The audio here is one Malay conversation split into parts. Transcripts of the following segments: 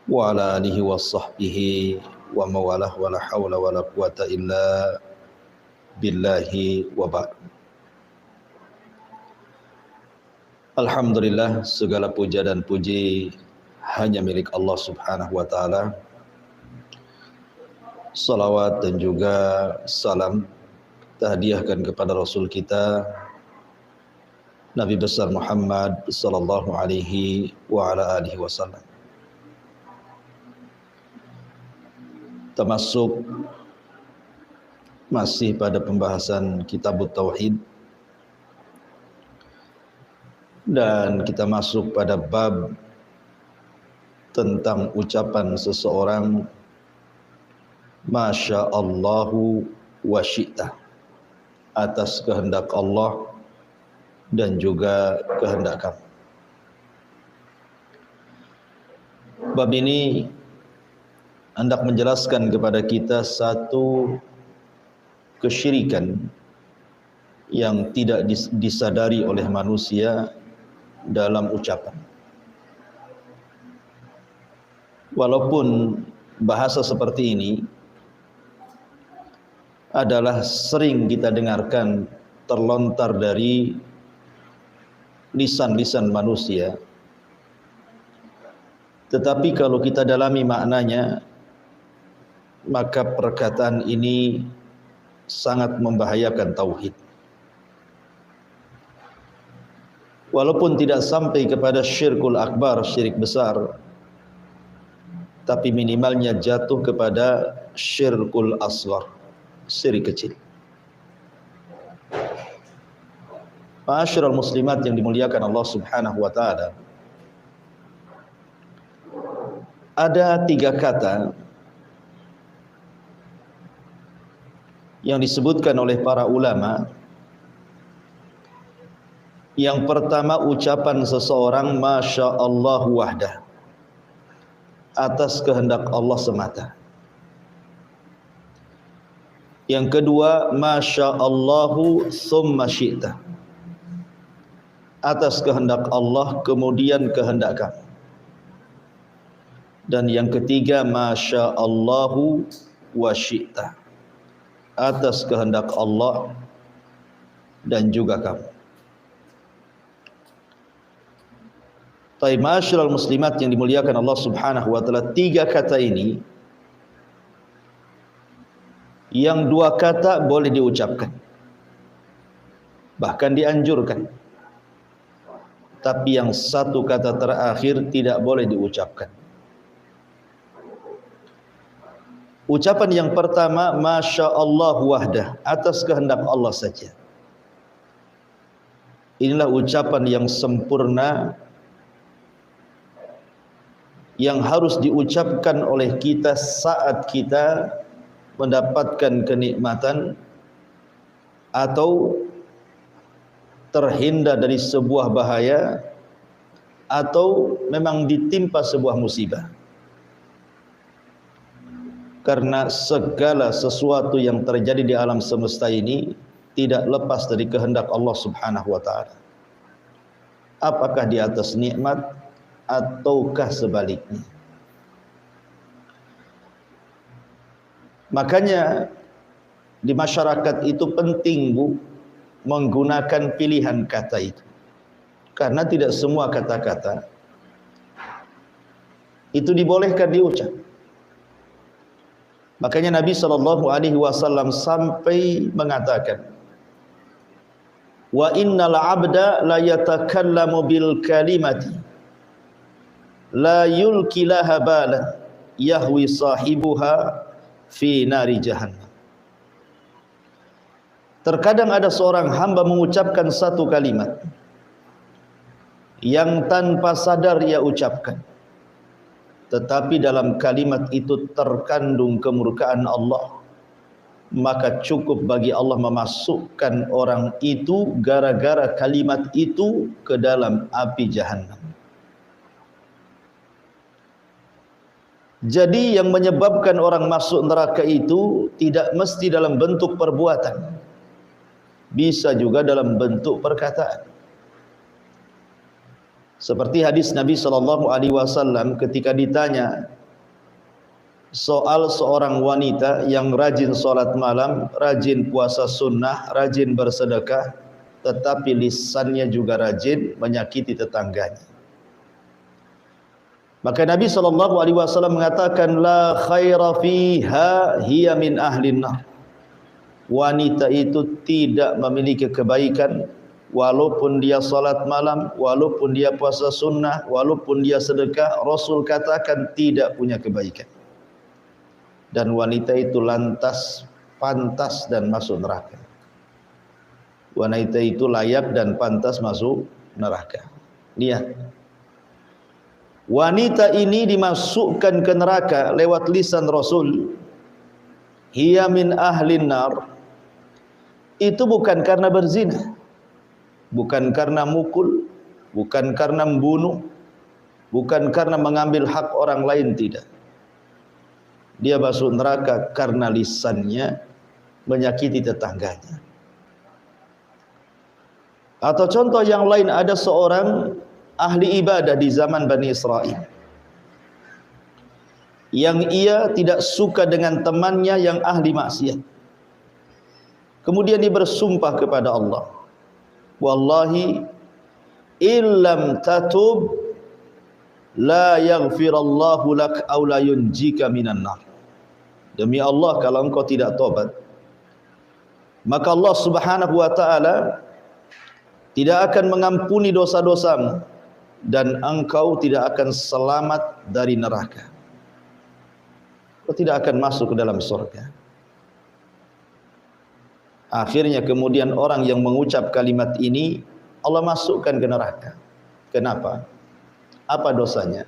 wa ala alihi wa sahbihi wa mawalah wa la hawla wa la quwata illa billahi wa ba'd. Alhamdulillah, segala puja dan puji hanya milik Allah subhanahu wa ta'ala. Salawat dan juga salam kita hadiahkan kepada Rasul kita Nabi besar Muhammad sallallahu alaihi wa ala alihi wasallam. Termasuk masih pada pembahasan Kitab Tauhid, dan kita masuk pada bab tentang ucapan seseorang Masya Allahu wa syi'ta, atas kehendak Allah dan juga kehendak kamu. Bab ini hendak menjelaskan kepada kita satu kesyirikan yang tidak disadari oleh manusia dalam ucapan. Walaupun bahasa seperti ini adalah sering kita dengarkan terlontar dari lisan-lisan manusia, tetapi kalau kita dalami maknanya, maka perkataan ini sangat membahayakan tauhid. Walaupun tidak sampai kepada syirkul akbar, syirik besar, tapi minimalnya jatuh kepada syirkul asghar, syirik kecil. Ma'asyiral muslimat yang dimuliakan Allah subhanahu wa ta'ala, ada 3 kata yang disebutkan oleh para ulama. Yang pertama, ucapan seseorang Masya Allah wahdah, atas kehendak Allah semata. Yang kedua, Masya Allahu summa syi'ta, atas kehendak Allah kemudian kehendak kamu. Dan yang ketiga, Masya Allahu wa syi'ta, atas kehendak Allah dan juga kamu. Ma'asyiral muslimat yang dimuliakan Allah subhanahu wa ta'ala, 3 kata ini, yang 2 kata boleh diucapkan, bahkan dianjurkan, tapi yang 1 kata terakhir tidak boleh diucapkan. Ucapan yang pertama, Masya Allah wahdah, atas kehendak Allah saja. Inilah ucapan yang sempurna, yang harus diucapkan oleh kita saat kita mendapatkan kenikmatan atau terhindar dari sebuah bahaya, atau memang ditimpa sebuah musibah. Karena segala sesuatu yang terjadi di alam semesta ini tidak lepas dari kehendak Allah subhanahu wa ta'ala. Apakah di atas nikmat ataukah sebaliknya. Makanya di masyarakat itu penting, Bu, menggunakan pilihan kata itu. Karena tidak semua kata-kata itu dibolehkan diucap. Makanya Nabi SAW sampai mengatakan, wa innal abda la yatakallamu bil kalimati la yulki laha bala yahwi sahibuha fi nari jahannam. Terkadang ada seorang hamba mengucapkan satu kalimat yang tanpa sadar ia ucapkan, tetapi dalam kalimat itu terkandung kemurkaan Allah, maka cukup bagi Allah memasukkan orang itu gara-gara kalimat itu ke dalam api jahannam. Jadi yang menyebabkan orang masuk neraka itu tidak mesti dalam bentuk perbuatan, bisa juga dalam bentuk perkataan. Seperti hadis Nabi SAW ketika ditanya soal seorang wanita yang rajin salat malam, rajin puasa sunnah, rajin bersedekah, tetapi lisannya juga rajin menyakiti tetangganya. Maka Nabi SAW mengatakan, la khaira fiha hiya min ahlin nar. Wanita itu tidak memiliki kebaikan, walaupun dia salat malam, walaupun dia puasa sunnah, walaupun dia sedekah. Rasul katakan tidak punya kebaikan. Dan wanita itu lantas, pantas dan masuk neraka. Wanita itu layak dan pantas masuk neraka. Lihat, wanita ini dimasukkan ke neraka lewat lisan Rasul, hiya min ahlin nar. Itu bukan karena berzina, bukan karena mukul, bukan karena membunuh, bukan karena mengambil hak orang lain, tidak. Dia masuk neraka karena lisannya menyakiti tetangganya. Atau contoh yang lain, ada seorang ahli ibadah di zaman Bani Israel yang ia tidak suka dengan temannya yang ahli maksiat. Kemudian dia bersumpah kepada Allah, wallahi illam tatub la yaghfirallahu lak aw la yunjika minan nar. Demi Allah, kalau engkau tidak tobat, maka Allah Subhanahu wa taala tidak akan mengampuni dosa-dosamu dan engkau tidak akan selamat dari neraka. Engkau tidak akan masuk ke dalam surga. Akhirnya kemudian orang yang mengucap kalimat ini Allah masukkan ke neraka. Kenapa? Apa dosanya?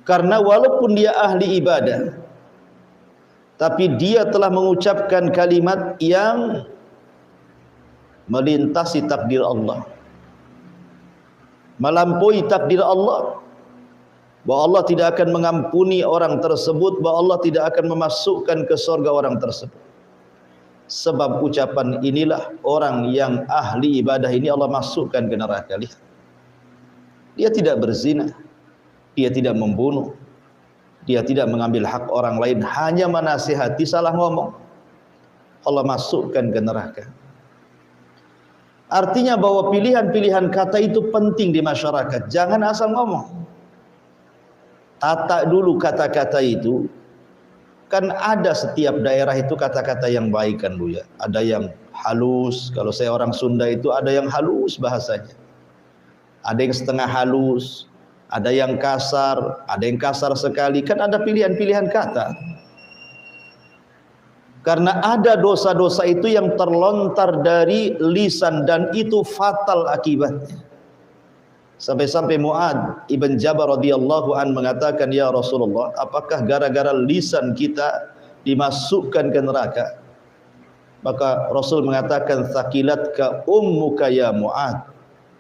Karena walaupun dia ahli ibadah, tapi dia telah mengucapkan kalimat yang melintasi takdir Allah, melampaui takdir Allah, bahwa Allah tidak akan mengampuni orang tersebut, bahwa Allah tidak akan memasukkan ke surga orang tersebut. Sebab ucapan inilah orang yang ahli ibadah ini Allah masukkan ke neraka. Lihat, dia tidak berzina, dia tidak membunuh, dia tidak mengambil hak orang lain, hanya menasihati salah ngomong, Allah masukkan ke neraka. Artinya bahwa pilihan-pilihan kata itu penting di masyarakat. Jangan asal ngomong. Tata dulu kata-kata itu. Kan ada setiap daerah itu kata-kata yang baik kan Bu ya. Ada yang halus, kalau saya orang Sunda itu ada yang halus bahasanya. Ada yang setengah halus, ada yang kasar, ada yang kasar sekali. Kan ada pilihan-pilihan kata. Karena ada dosa-dosa itu yang terlontar dari lisan dan itu fatal akibatnya. Sampai-sampai Mu'ad ibn Jabal radhiyallahu an mengatakan, ya Rasulullah, apakah gara-gara lisan kita dimasukkan ke neraka? Maka Rasul mengatakan, thaqilatka ummuka ya Mu'ad,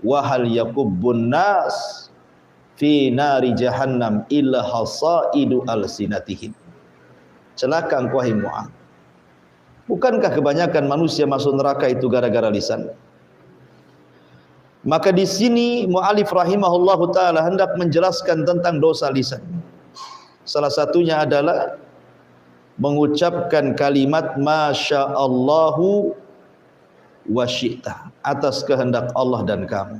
wa hal yakubbun nas fi nari jahannam illa hasaidu alsinatihim. Celaka engkau wahai Mu'ad. Bukankah kebanyakan manusia masuk neraka itu gara-gara lisan? Maka di sini mu'alif rahimahullahu ta'ala hendak menjelaskan tentang dosa lisan. Salah satunya adalah mengucapkan kalimat masya'allahu wa syi'ta, atas kehendak Allah dan kamu.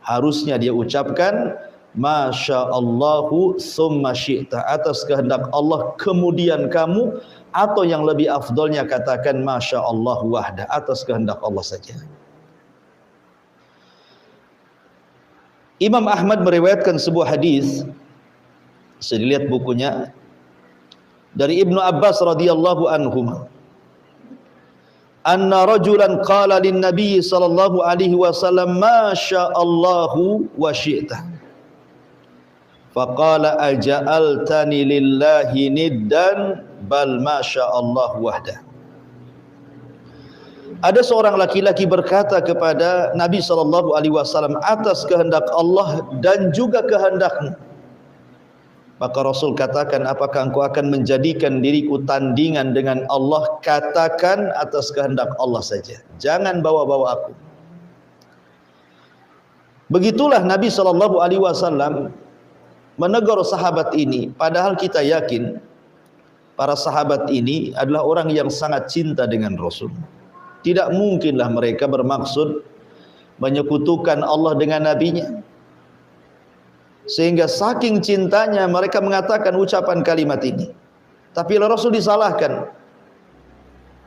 Harusnya dia ucapkan masya'allahu summa syi'ta, atas kehendak Allah kemudian kamu, atau yang lebih afdolnya katakan masya'allahu wahda, atas kehendak Allah saja. Imam Ahmad meriwayatkan sebuah hadis, saya lihat bukunya, dari Ibnu Abbas radhiyallahu anhuma, anna rajulan qala lin nabiy sallallahu alaihi wasallam ma sya'allahu wa syi'ta, faqala aja'altani lillahi niddan bal ma sya'allahu wahda. Ada seorang laki-laki berkata kepada Nabi SAW, atas kehendak Allah dan juga kehendakmu. Maka Rasul katakan, apakah engkau akan menjadikan diriku tandingan dengan Allah? Katakan atas kehendak Allah saja, jangan bawa-bawa aku. Begitulah Nabi SAW menegur sahabat ini, padahal kita yakin para sahabat ini adalah orang yang sangat cinta dengan Rasul. Tidak mungkinlah mereka bermaksud menyekutukan Allah dengan nabinya. Sehingga saking cintanya mereka mengatakan ucapan kalimat ini. Tapi Rasul disalahkan.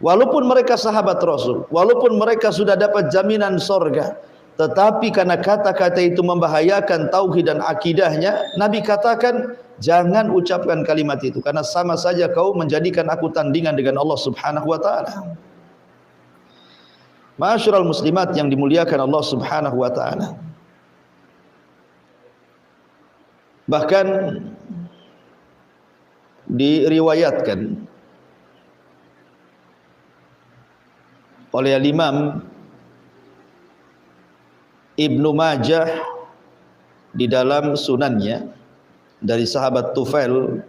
Walaupun mereka sahabat Rasul, walaupun mereka sudah dapat jaminan sorga, tetapi karena kata-kata itu membahayakan tauhid dan akidahnya, Nabi katakan, jangan ucapkan kalimat itu, karena sama saja kau menjadikan aku tandingan dengan Allah Subhanahu wa ta'ala. Ma'asyiral muslimat yang dimuliakan Allah Subhanahu wa ta'ala. Bahkan diriwayatkan oleh Imam Ibnu Majah di dalam sunannya dari sahabat Tufail,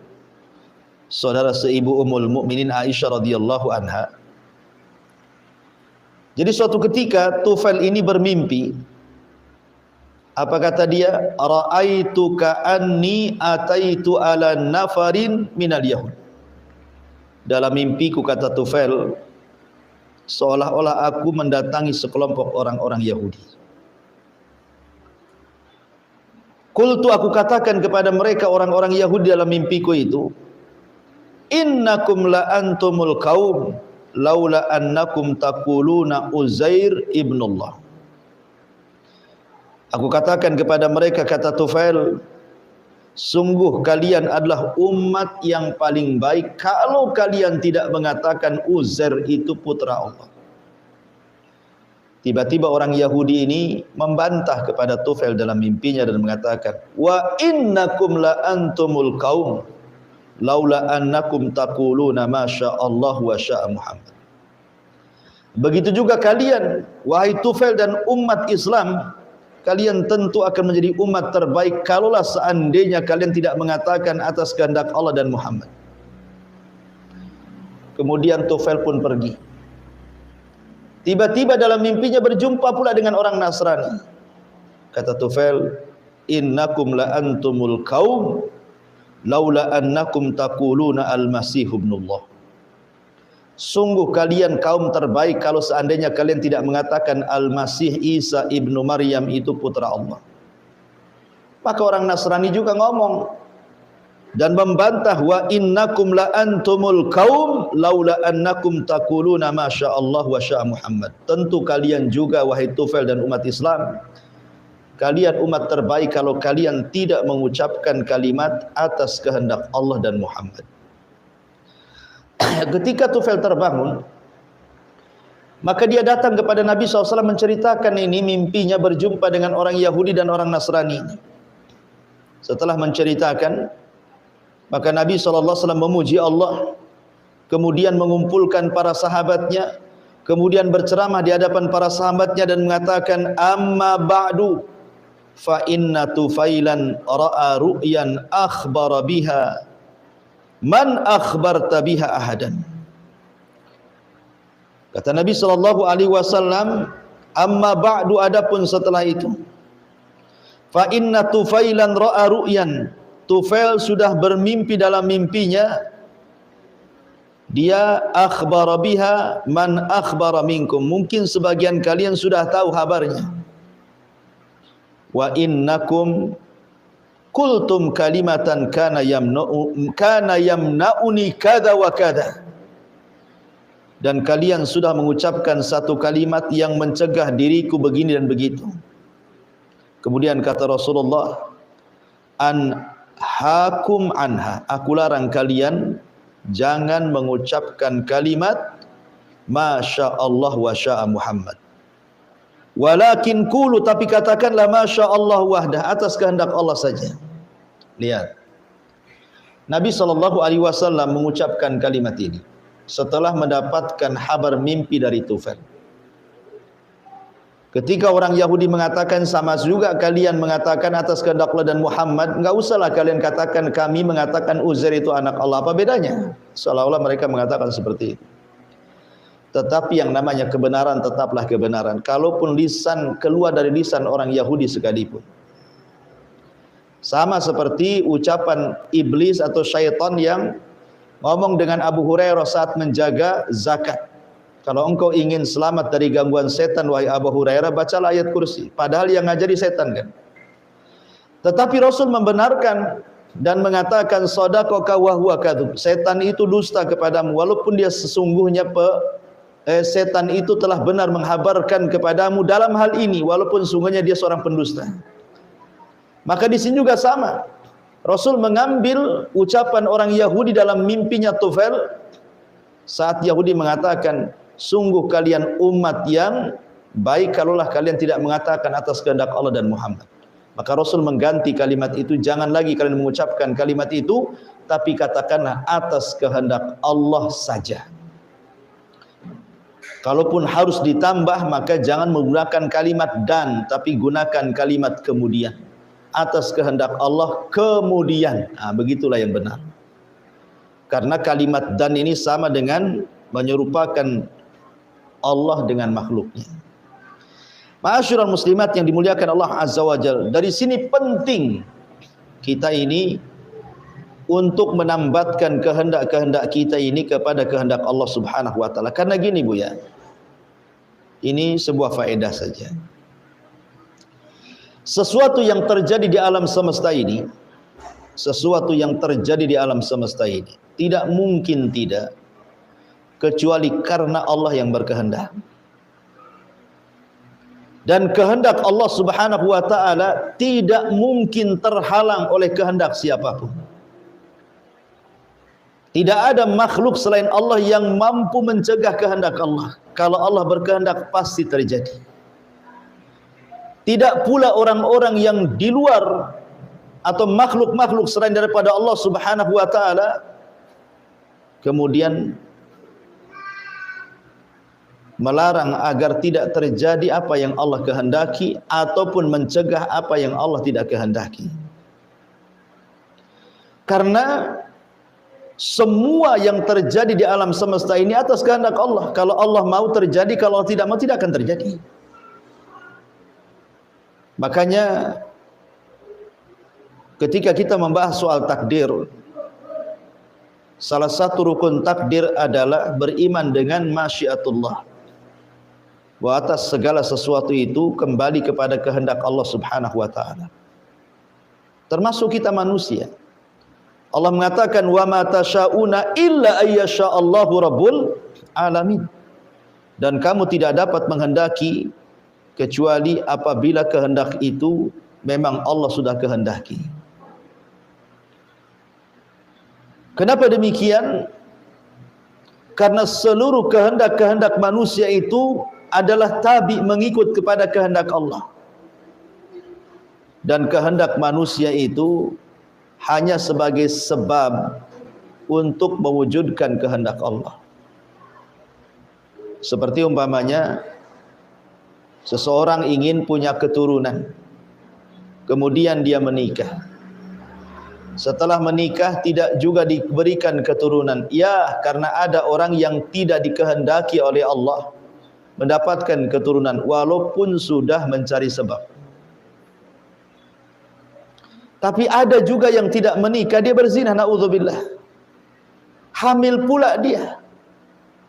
saudara seibu Ummul Mukminin Aisyah radhiyallahu anha. Jadi suatu ketika Tufail ini bermimpi. Apa kata dia? Ra'aitu ka'anni ataitu ala nafarin minal yahud. Dalam mimpiku, kata Tufail, seolah-olah aku mendatangi sekelompok orang-orang Yahudi. Qultu, aku katakan kepada mereka orang-orang Yahudi dalam mimpiku itu, innakum la antumul qaum laula annakum taquluna Uzair ibnullah. Aku katakan kepada mereka, kata Tufail, sungguh kalian adalah umat yang paling baik kalau kalian tidak mengatakan Uzair itu putra Allah. Tiba-tiba orang Yahudi ini membantah kepada Tufail dalam mimpinya dan mengatakan, wa innakum la antumul qaum laula annakum taquluna ma syaa Allah wa syaa Muhammad. Begitu juga kalian, wahai Tufail dan umat Islam, kalian tentu akan menjadi umat terbaik kalaulah seandainya kalian tidak mengatakan atas kehendak Allah dan Muhammad. Kemudian Tufail pun pergi. Tiba-tiba dalam mimpinya berjumpa pula dengan orang Nasrani. Kata Tufail, innakum la antumul qaum laula annakum taquluna al-masih ibnullah. Sungguh kalian kaum terbaik kalau seandainya kalian tidak mengatakan Al-Masih Isa ibnu Maryam itu putra Allah. Maka orang Nasrani juga ngomong dan membantah, wa innakum la antumul qaum laula annakum taquluna ma syaa Allah wa syaa Muhammad. Tentu kalian juga, wahai Tufail dan umat Islam, kalian umat terbaik kalau kalian tidak mengucapkan kalimat atas kehendak Allah dan Muhammad. Ketika Tufail terbangun, maka dia datang kepada Nabi SAW menceritakan ini mimpinya berjumpa dengan orang Yahudi dan orang Nasrani. Setelah menceritakan, maka Nabi SAW memuji Allah, kemudian mengumpulkan para sahabatnya, kemudian berceramah di hadapan para sahabatnya dan mengatakan, amma ba'du fa inna Tufailan ra'a ru'yan akhbara biha man akhbarta biha ahadan. Kata Nabi SAW, amma ba'du, adapun setelah itu, fa inna Tufailan ra'a ru'yan, Tufail sudah bermimpi dalam mimpinya, dia akhbara biha man akhbara minkum, mungkin sebagian kalian sudah tahu kabarnya. Wa innakum qultum kalimatan kana yamna'uni kada wa kada, dan kalian sudah mengucapkan satu kalimat yang mencegah diriku begini dan begitu. Kemudian kata Rasulullah, an hakum anha, aku larang kalian jangan mengucapkan kalimat masya Allah wa syaa Muhammad, walakin qulu, tapi katakanlah masya Allah wahdah, atas kehendak Allah saja. Lihat, Nabi SAW mengucapkan kalimat ini setelah mendapatkan kabar mimpi dari Tufail. Ketika orang Yahudi mengatakan sama juga kalian mengatakan atas kehendak Allah dan Muhammad, enggak usahlah kalian katakan kami mengatakan Uzair itu anak Allah, apa bedanya? Seolah-olah mereka mengatakan seperti itu. Tetapi yang namanya kebenaran tetaplah kebenaran, kalaupun lisan keluar dari lisan orang Yahudi sekalipun. Sama seperti ucapan iblis atau syaitan yang ngomong dengan Abu Hurairah saat menjaga zakat. Kalau engkau ingin selamat dari gangguan setan wahai Abu Hurairah, bacalah ayat kursi. Padahal yang ngajari setan kan. Tetapi Rasul membenarkan dan mengatakan sadaqaka wa huwa kadzub. Setan itu dusta kepadamu walaupun dia sesungguhnya setan itu telah benar menghabarkan kepadamu dalam hal ini walaupun sungguhnya dia seorang pendusta. Maka di sini juga sama. Rasul mengambil ucapan orang Yahudi dalam mimpinya Tufail saat Yahudi mengatakan, sungguh kalian umat yang baik kalaulah kalian tidak mengatakan atas kehendak Allah dan Muhammad. Maka Rasul mengganti kalimat itu, jangan lagi kalian mengucapkan kalimat itu, tapi katakanlah atas kehendak Allah saja. Kalaupun harus ditambah, maka jangan menggunakan kalimat dan, tapi gunakan kalimat kemudian. Atas kehendak Allah kemudian. Begitulah yang benar. Karena kalimat dan ini sama dengan menyerupakan Allah dengan makhluknya. Ma'asyiral muslimat yang dimuliakan Allah Azza wa Jalla. Dari sini penting kita ini untuk menambatkan kehendak-kehendak kita ini kepada kehendak Allah Subhanahu wa taala. Karena gini Bu ya. Ini sebuah faedah saja. Sesuatu yang terjadi di alam semesta ini, sesuatu yang terjadi di alam semesta ini tidak mungkin tidak kecuali karena Allah yang berkehendak. Dan kehendak Allah Subhanahu wa taala tidak mungkin terhalang oleh kehendak siapapun. Tidak ada makhluk selain Allah yang mampu mencegah kehendak Allah. Kalau Allah berkehendak pasti terjadi. Tidak pula orang-orang yang di luar atau makhluk-makhluk selain daripada Allah Subhanahu wa taala kemudian melarang agar tidak terjadi apa yang Allah kehendaki ataupun mencegah apa yang Allah tidak kehendaki. Karena semua yang terjadi di alam semesta ini atas kehendak Allah. Kalau Allah mau terjadi, kalau tidak mau tidak akan terjadi. Makanya ketika kita membahas soal takdir, salah satu rukun takdir adalah beriman dengan masyiatullah. Bahwa atas segala sesuatu itu kembali kepada kehendak Allah Subhanahu wa taala. Termasuk kita manusia. Allah mengatakan wa ma tasyauna illa ayyasha Allahu rabbul alamin. Dan kamu tidak dapat menghendaki kecuali apabila kehendak itu memang Allah sudah kehendaki. Kenapa demikian? Karena seluruh kehendak-kehendak manusia itu adalah tabi mengikut kepada kehendak Allah. Dan kehendak manusia itu hanya sebagai sebab untuk mewujudkan kehendak Allah. Seperti umpamanya seseorang ingin punya keturunan, kemudian dia menikah. Setelah menikah tidak juga diberikan keturunan. Ya, karena ada orang yang tidak dikehendaki oleh Allah mendapatkan keturunan walaupun sudah mencari sebab. Tapi ada juga yang tidak menikah, dia berzina, naudzubillah. Hamil pula dia.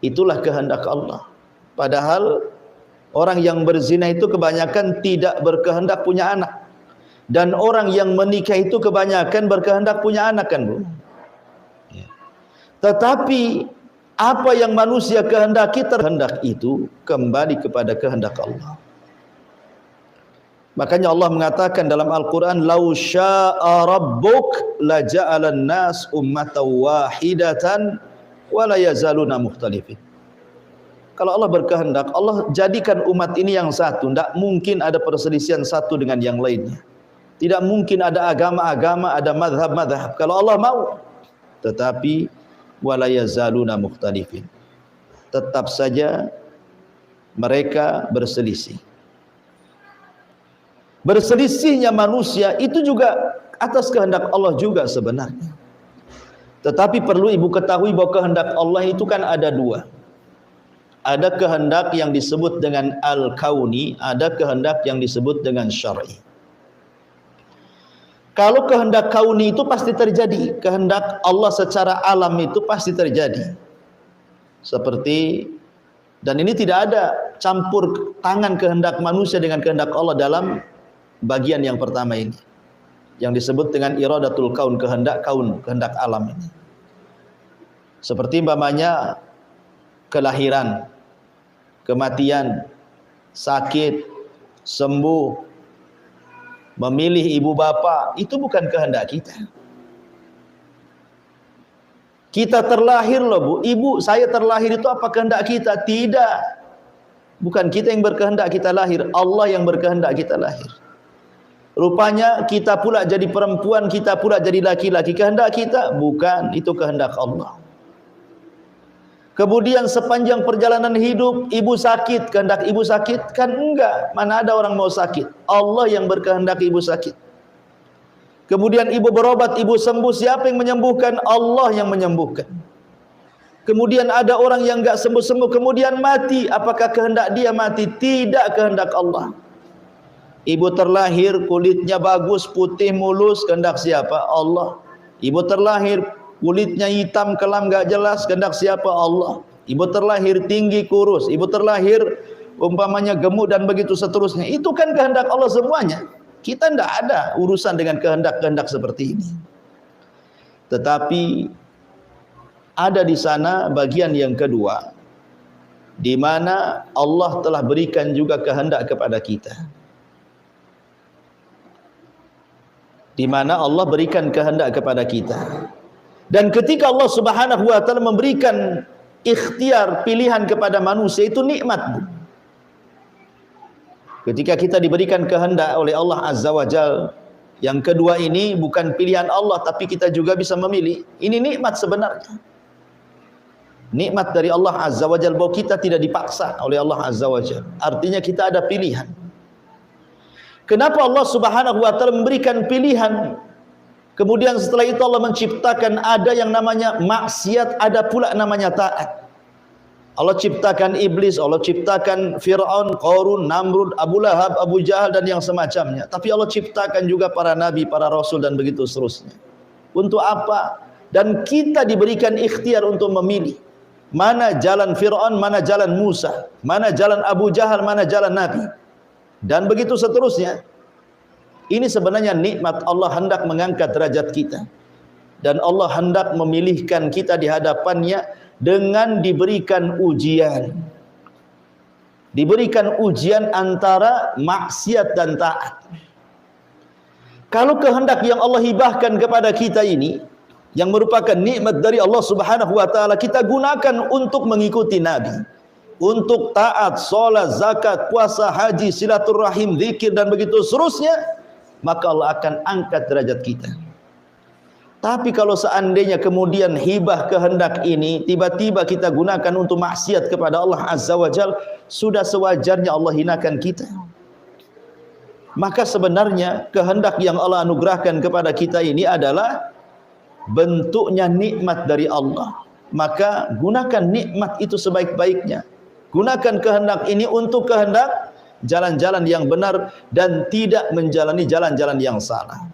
Itulah kehendak Allah. Padahal orang yang berzina itu kebanyakan tidak berkehendak punya anak. Dan orang yang menikah itu kebanyakan berkehendak punya anak kan Bu. Tetapi apa yang manusia kehendaki, terhendak itu kembali kepada kehendak Allah. Makanya Allah mengatakan dalam Al-Quran, "Lau syaa rabbuk la ja'alan nas ummatan wahidatan wa la yazaluna mukhtalifin." Kalau Allah berkehendak, Allah jadikan umat ini yang satu. Tidak mungkin ada perselisihan satu dengan yang lainnya. Tidak mungkin ada agama-agama, ada madhab-madhab. Kalau Allah mau. Tetapi wa la yazaluna mukhtalifin. Tetap saja mereka berselisih. Berselisihnya manusia itu juga atas kehendak Allah juga sebenarnya. Tetapi perlu ibu ketahui bahwa kehendak Allah itu kan ada dua. Ada kehendak yang disebut dengan al-kauni, ada kehendak yang disebut dengan syar'i. Kalau kehendak kauni itu pasti terjadi, kehendak Allah secara alam itu pasti terjadi. Seperti, dan ini tidak ada campur tangan kehendak manusia dengan kehendak Allah dalam bagian yang pertama ini, yang disebut dengan iradatul kaun, kehendak kaun, kehendak alam ini. Seperti umpamanya kelahiran, kematian, sakit, sembuh, memilih ibu bapa, itu bukan kehendak kita. Kita terlahir loh Bu, ibu saya terlahir itu apa kehendak kita? Tidak. Bukan kita yang berkehendak kita lahir, Allah yang berkehendak kita lahir. Rupanya kita pula jadi perempuan, kita pula jadi laki-laki, kehendak kita? Bukan, itu kehendak Allah. Kemudian sepanjang perjalanan hidup, ibu sakit, kehendak ibu sakit? Kan enggak, mana ada orang mau sakit. Allah yang berkehendak ibu sakit. Kemudian ibu berobat, ibu sembuh, siapa yang menyembuhkan? Allah yang menyembuhkan. Kemudian ada orang yang enggak sembuh-sembuh, kemudian mati, apakah kehendak dia mati? Tidak, kehendak Allah. Ibu terlahir, kulitnya bagus, putih, mulus, kehendak siapa? Allah. Ibu terlahir, kulitnya hitam, kelam, gak jelas, kehendak siapa? Allah. Ibu terlahir tinggi, kurus. Ibu terlahir umpamanya gemuk dan begitu seterusnya. Itu kan kehendak Allah semuanya. Kita tidak ada urusan dengan kehendak-kehendak seperti ini. Tetapi ada di sana bagian yang kedua, di mana Allah telah berikan juga kehendak kepada kita. Di mana Allah berikan kehendak kepada kita. Dan ketika Allah Subhanahu wa taala memberikan ikhtiar, pilihan kepada manusia, itu nikmat, Bu. Ketika kita diberikan kehendak oleh Allah Azza wa Jalla, yang kedua ini bukan pilihan Allah, tapi kita juga bisa memilih. Ini nikmat sebenarnya. Nikmat dari Allah Azza wa Jalla, bahwa kita tidak dipaksa oleh Allah Azza wa Jalla. Artinya kita ada pilihan. Kenapa Allah Subhanahu wa taala memberikan pilihan? Kemudian setelah itu Allah menciptakan ada yang namanya maksiat, ada pula namanya taat. Allah ciptakan iblis, Allah ciptakan Fir'aun, Qarun, Namrud, Abu Lahab, Abu Jahal dan yang semacamnya. Tapi Allah ciptakan juga para nabi, para rasul dan begitu seterusnya. Untuk apa? Dan kita diberikan ikhtiar untuk memilih mana jalan Fir'aun, mana jalan Musa, mana jalan Abu Jahal, mana jalan Nabi. Dan begitu seterusnya. Ini sebenarnya nikmat Allah hendak mengangkat derajat kita. Dan Allah hendak memilihkan kita di hadapannya dengan diberikan ujian. Diberikan ujian antara maksiat dan taat. Kalau kehendak yang Allah hibahkan kepada kita ini, yang merupakan nikmat dari Allah Subhanahu wa taala, kita gunakan untuk mengikuti Nabi, untuk taat, salat, zakat, puasa, haji, silaturahim, zikir dan begitu seterusnya, maka Allah akan angkat derajat kita. Tapi kalau seandainya kemudian hibah kehendak ini tiba-tiba kita gunakan untuk maksiat kepada Allah Azza wa Jalla, sudah sewajarnya Allah hinakan kita. Maka sebenarnya kehendak yang Allah anugerahkan kepada kita ini adalah bentuknya nikmat dari Allah. Maka gunakan nikmat itu sebaik-baiknya. Gunakan kehendak ini untuk kehendak jalan-jalan yang benar dan tidak menjalani jalan-jalan yang salah.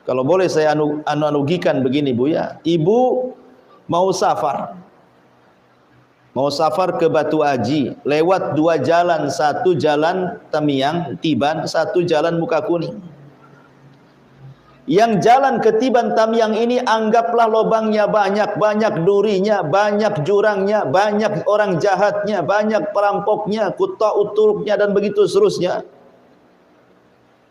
Kalau boleh saya analogikan begini, Bu ya. Ibu mau safar. Mau safar ke Batu Aji, lewat dua jalan, satu jalan Tamiang, Tiban, satu jalan Mukakuning. Yang jalan ke Tiban Tamiang ini anggaplah lubangnya banyak, banyak durinya, banyak jurangnya, banyak orang jahatnya, banyak perampoknya, kuta'ut turuknya dan begitu seterusnya.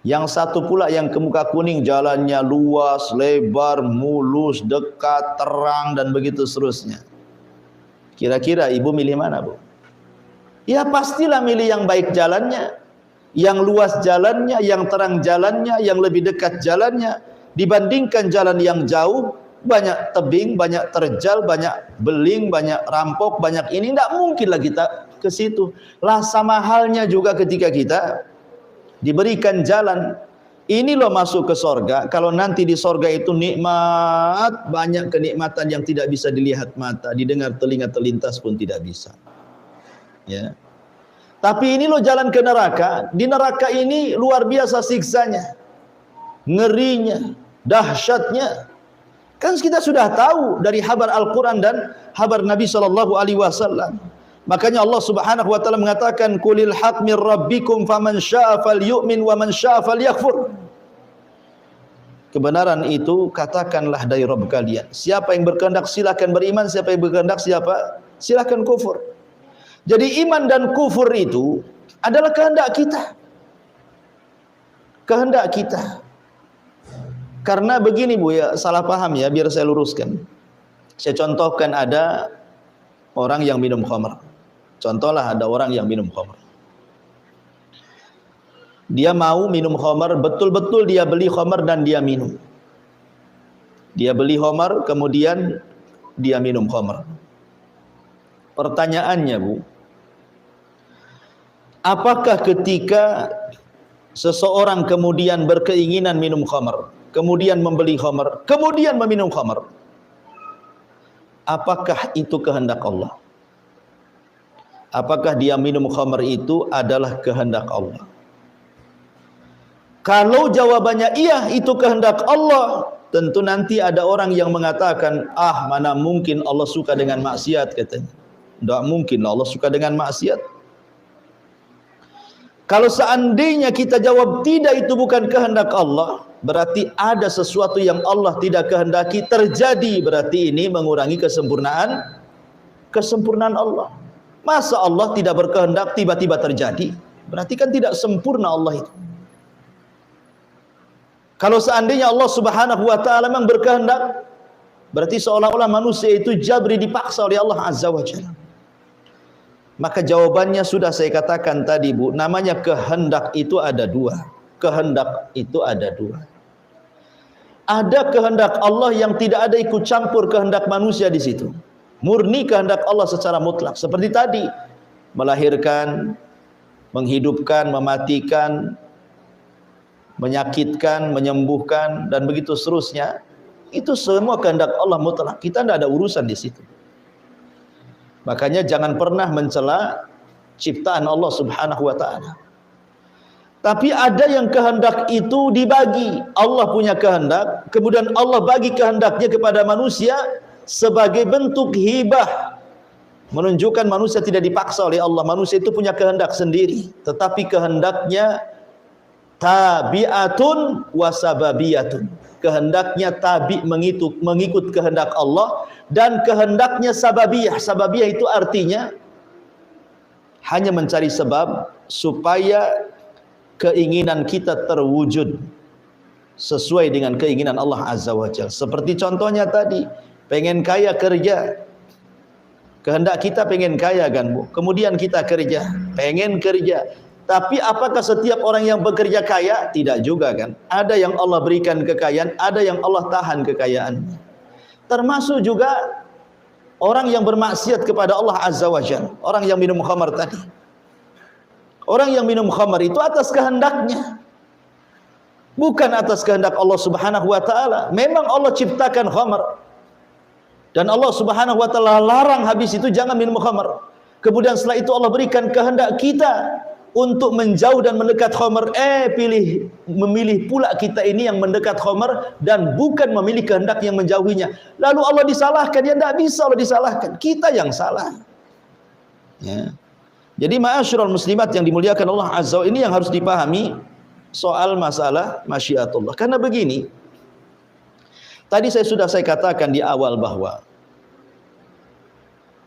Yang satu pula yang ke Mukakuning, jalannya luas, lebar, mulus, dekat, terang dan begitu seterusnya. Kira-kira ibu milih mana, Bu? Ya pastilah milih yang baik jalannya, yang luas jalannya, yang terang jalannya, yang lebih dekat jalannya, dibandingkan jalan yang jauh, banyak tebing, banyak terjal, banyak beling, banyak rampok, banyak ini. Tidak mungkinlah kita ke situ. Lah sama halnya juga ketika kita diberikan jalan, ini loh masuk ke sorga. Kalau nanti di sorga itu nikmat, banyak kenikmatan yang tidak bisa dilihat mata, didengar telinga terlintas pun tidak bisa. Ya. Tapi ini loh jalan ke neraka. Di neraka ini luar biasa siksanya. ngerinya, dahsyatnya. Kan kita sudah tahu dari habar Al-Quran dan habar Nabi SAW. Makanya Allah Subhanahu wa taala mengatakan, "Qulil haq mir rabbikum faman syaa'a falyu'min wa man syaa'a falyakfur." Kebenaran itu katakanlah dari Rabb kalian. Siapa yang berkehendak silakan beriman, siapa yang berkehendak silakan kufur. Jadi iman dan kufur itu adalah kehendak kita. Kehendak kita. Karena begini Bu ya, salah paham ya, biar saya luruskan. Saya contohkan ada orang yang minum khamr. Contohlah ada orang yang minum khamr. Dia mau minum khamr, betul-betul dia beli khamr dan dia minum. Dia beli khamr, kemudian dia minum khamr. Pertanyaannya Bu, apakah ketika seseorang kemudian berkeinginan minum khamr, kemudian membeli khamr, kemudian meminum khamr, apakah itu kehendak Allah? Apakah dia minum khamr itu adalah kehendak Allah? Kalau jawabannya iya, itu kehendak Allah, tentu nanti ada orang yang mengatakan, ah mana mungkin Allah suka dengan maksiat, katanya. Tidak mungkin Allah suka dengan maksiat. Kalau seandainya kita jawab tidak, itu bukan kehendak Allah, berarti ada sesuatu yang Allah tidak kehendaki terjadi. Berarti ini mengurangi kesempurnaan Allah. Masa Allah tidak berkehendak tiba-tiba terjadi? Berarti kan tidak sempurna Allah itu. Kalau seandainya Allah Subhanahu wa taala memang berkehendak, berarti seolah-olah manusia itu jabri, dipaksa oleh Allah Azza wa Jalla. Maka jawabannya sudah saya katakan tadi Bu, namanya kehendak itu ada dua. Kehendak itu ada dua. Ada kehendak Allah yang tidak ada ikut campur kehendak manusia di situ. Murni kehendak Allah secara mutlak. Seperti tadi, melahirkan, menghidupkan, mematikan, menyakitkan, menyembuhkan, dan begitu seterusnya. Itu semua kehendak Allah mutlak. Kita tidak ada urusan di situ. Makanya jangan pernah mencela ciptaan Allah Subhanahu wa taala. Tapi ada yang kehendak itu dibagi. Allah punya kehendak, kemudian Allah bagi kehendaknya kepada manusia sebagai bentuk hibah. Menunjukkan manusia tidak dipaksa oleh Allah. Manusia itu punya kehendak sendiri, tetapi kehendaknya tabi'atun wa sababiyatun. Kehendaknya tabi, mengikut kehendak Allah, dan kehendaknya sababiyah. Sababiyah itu artinya hanya mencari sebab supaya keinginan kita terwujud sesuai dengan keinginan Allah Azza wa Jalla. Seperti contohnya tadi, pengen kaya kerja. Kehendak kita pengen kaya kan Bu. Kemudian kita kerja, pengen kerja. Tapi apakah setiap orang yang bekerja kaya? Tidak juga kan. Ada yang Allah berikan kekayaan, ada yang Allah tahan kekayaannya. Termasuk juga orang yang bermaksiat kepada Allah Azza wa Jalla. Orang yang minum khamar tadi. Orang yang minum khamar itu atas kehendaknya, bukan atas kehendak Allah Subhanahu wa taala. Memang Allah ciptakan khamar, dan Allah Subhanahu wa taala larang habis itu jangan minum khamar. Kemudian setelah itu Allah berikan kehendak kita untuk menjauh dan mendekat khamar. Memilih pula kita ini yang mendekat khamar dan bukan memilih kehendak yang menjauhinya. Lalu Allah disalahkan? Ya tidak bisa Allah disalahkan, kita yang salah. Ya. Jadi ma'asyiral muslimat yang dimuliakan Allah Azza wa Jalla, ini yang harus dipahami soal masalah masyiatullah. Karena begini, tadi saya katakan di awal bahwa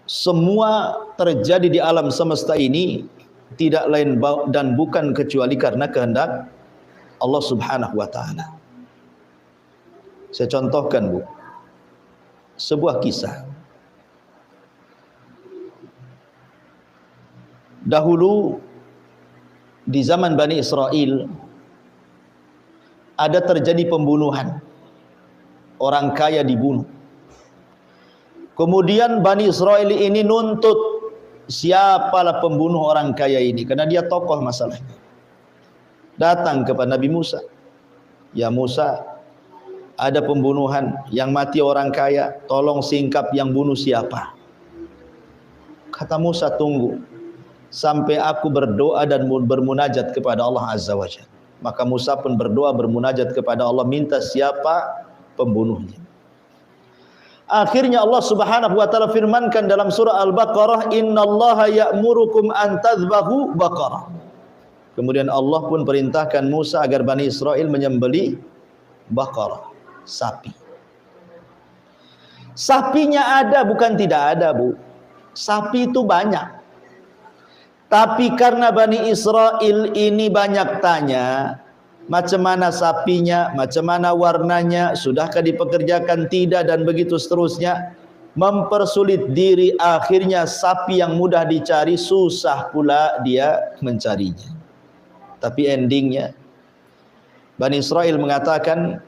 semua terjadi di alam semesta ini tidak lain dan bukan kecuali karena kehendak Allah Subhanahu wa taala. Saya contohkan Bu, sebuah kisah. Dahulu di zaman Bani Israel ada terjadi pembunuhan. Orang kaya dibunuh. Kemudian Bani Israel ini nuntut siapalah pembunuh orang kaya ini, karena dia tokoh masalahnya. Datang kepada Nabi Musa. Ya Musa, ada pembunuhan, yang mati orang kaya, tolong singkap yang bunuh siapa. Kata Musa, tunggu sampai aku berdoa dan bermunajat kepada Allah Azza wa Jalla. Maka Musa pun berdoa bermunajat kepada Allah minta siapa pembunuhnya. Akhirnya Allah Subhanahu wa taala firmankan dalam surah Al-Baqarah, "Innallaha ya'murukum an tadhbahu baqarah." Kemudian Allah pun perintahkan Musa agar Bani Israel menyembelih baqarah, sapi. Sapinya ada, bukan tidak ada, Bu. Sapi itu banyak. Tapi karena Bani Israel ini banyak tanya, macam mana sapinya, macam mana warnanya, sudahkah dipekerjakan, tidak, dan begitu seterusnya, mempersulit diri. Akhirnya sapi yang mudah dicari, susah pula dia mencarinya. Tapi endingnya Bani Israel mengatakan,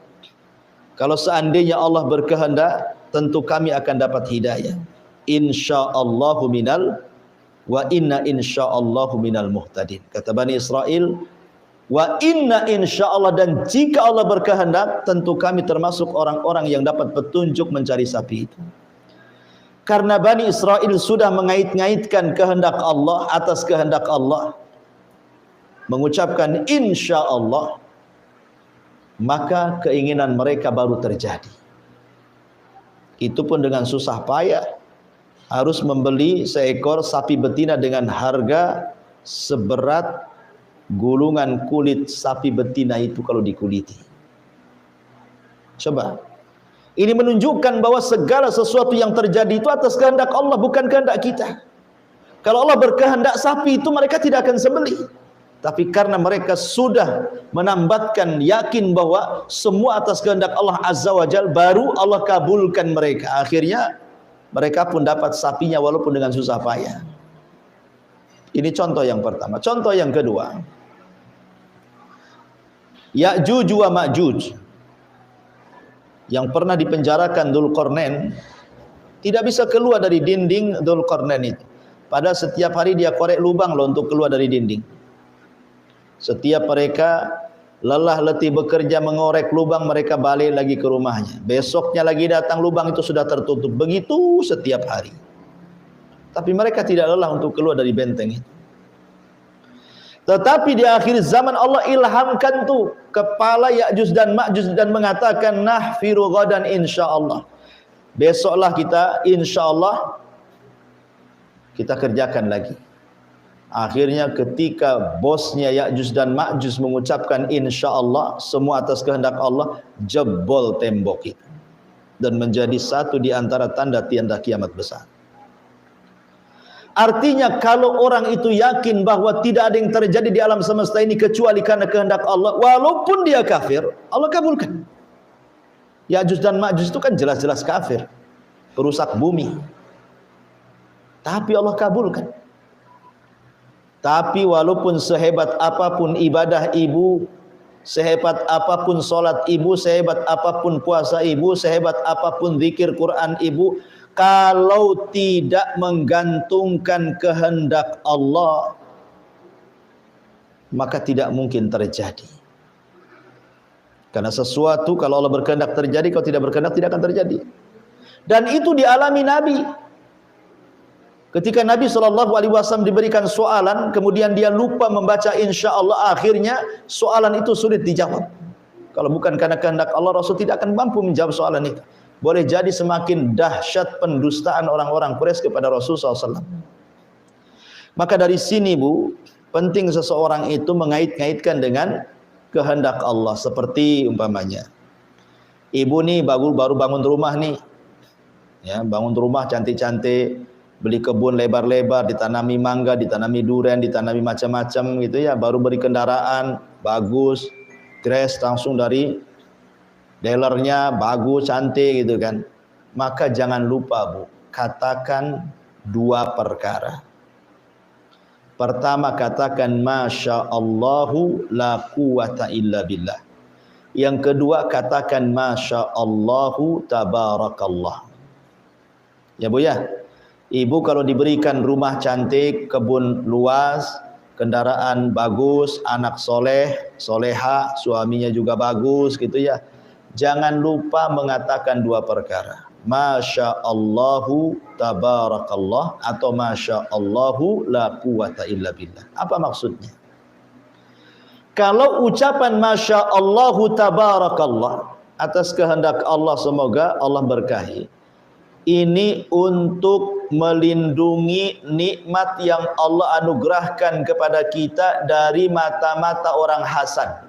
kalau seandainya Allah berkehendak, tentu kami akan dapat hidayah. Insyaallahu minal wa inna insyaallahu minal muhtadin. Kata Bani Israel, wa inna insyaallah, dan jika Allah berkehendak, tentu kami termasuk orang-orang yang dapat petunjuk mencari sapi itu. Karena Bani Israel sudah mengait-ngaitkan kehendak Allah atas kehendak Allah, mengucapkan insyaallah, maka keinginan mereka baru terjadi. Itu pun dengan susah payah, harus membeli seekor sapi betina dengan harga seberat gulungan kulit sapi betina itu kalau dikuliti. Coba, ini menunjukkan bahwa segala sesuatu yang terjadi itu atas kehendak Allah, bukan kehendak kita. Kalau Allah berkehendak, sapi itu mereka tidak akan sembelih. Tapi karena mereka sudah menambatkan yakin bahwa semua atas kehendak Allah Azza wa Jal, baru Allah kabulkan mereka. Akhirnya mereka pun dapat sapinya walaupun dengan susah payah. Ini contoh yang pertama. Contoh yang kedua, Ya'juj wa Ma'juj yang pernah dipenjarakan Dzulqarnain tidak bisa keluar dari dinding Dzulqarnain itu. Pada setiap hari dia korek lubang loh untuk keluar dari dinding. Setiap mereka lelah letih bekerja mengorek lubang, mereka balik lagi ke rumahnya. Besoknya lagi datang, lubang itu sudah tertutup. Begitu setiap hari. Tapi mereka tidak lelah untuk keluar dari benteng itu. Tetapi di akhir zaman Allah ilhamkan tuh kepala Ya'juj dan Ma'juj dan mengatakan, nahfiru ghadan insyaallah. Besoklah kita insyaallah kita kerjakan lagi. Akhirnya ketika bosnya Ya'juj dan Ma'juj mengucapkan insyaallah, semua atas kehendak Allah, jebol tembok itu dan menjadi satu di antara tanda-tanda kiamat besar. Artinya kalau orang itu yakin bahwa tidak ada yang terjadi di alam semesta ini kecuali karena kehendak Allah, walaupun dia kafir, Allah kabulkan. Ya'juj dan Ma'juj itu kan jelas-jelas kafir, perusak bumi, tapi Allah kabulkan. Tapi walaupun sehebat apapun ibadah ibu, sehebat apapun solat ibu, sehebat apapun puasa ibu, sehebat apapun zikir Quran ibu, kalau tidak menggantungkan kehendak Allah, maka tidak mungkin terjadi. Karena sesuatu kalau Allah berkehendak terjadi, kalau tidak berkehendak tidak akan terjadi. Dan itu dialami Nabi. Ketika Nabi SAW diberikan soalan, kemudian dia lupa membaca insyaallah, akhirnya soalan itu sulit dijawab. Kalau bukan karena kehendak Allah, Rasul tidak akan mampu menjawab soalan itu. Boleh jadi semakin dahsyat pendustaan orang-orang Quraisy kepada Rasul SAW. Maka dari sini Bu, penting seseorang itu mengait-ngaitkan dengan kehendak Allah. Seperti umpamanya, ibu nih baru bangun rumah nih, ya, bangun rumah cantik-cantik, beli kebun lebar-lebar, ditanami mangga, ditanami durian, ditanami macam-macam gitu ya, baru beri kendaraan bagus, grass langsung dari dealernya, bagus, cantik gitu kan. Maka jangan lupa Bu, katakan dua perkara. Pertama, katakan Masya Allahu la quwata illa billah. Yang kedua, katakan Masya Allahu tabarakallah. Ya Bu ya, ibu kalau diberikan rumah cantik, kebun luas, kendaraan bagus, anak soleh, soleha, suaminya juga bagus gitu ya, jangan lupa mengatakan dua perkara, Masya Allahu tabarakallah atau Masya Allahu la quwata illa billah. Apa maksudnya? Kalau ucapan Masya Allahu Tabarakallah, atas kehendak Allah semoga Allah berkahi, ini untuk melindungi nikmat yang Allah anugerahkan kepada kita dari mata-mata orang hasad.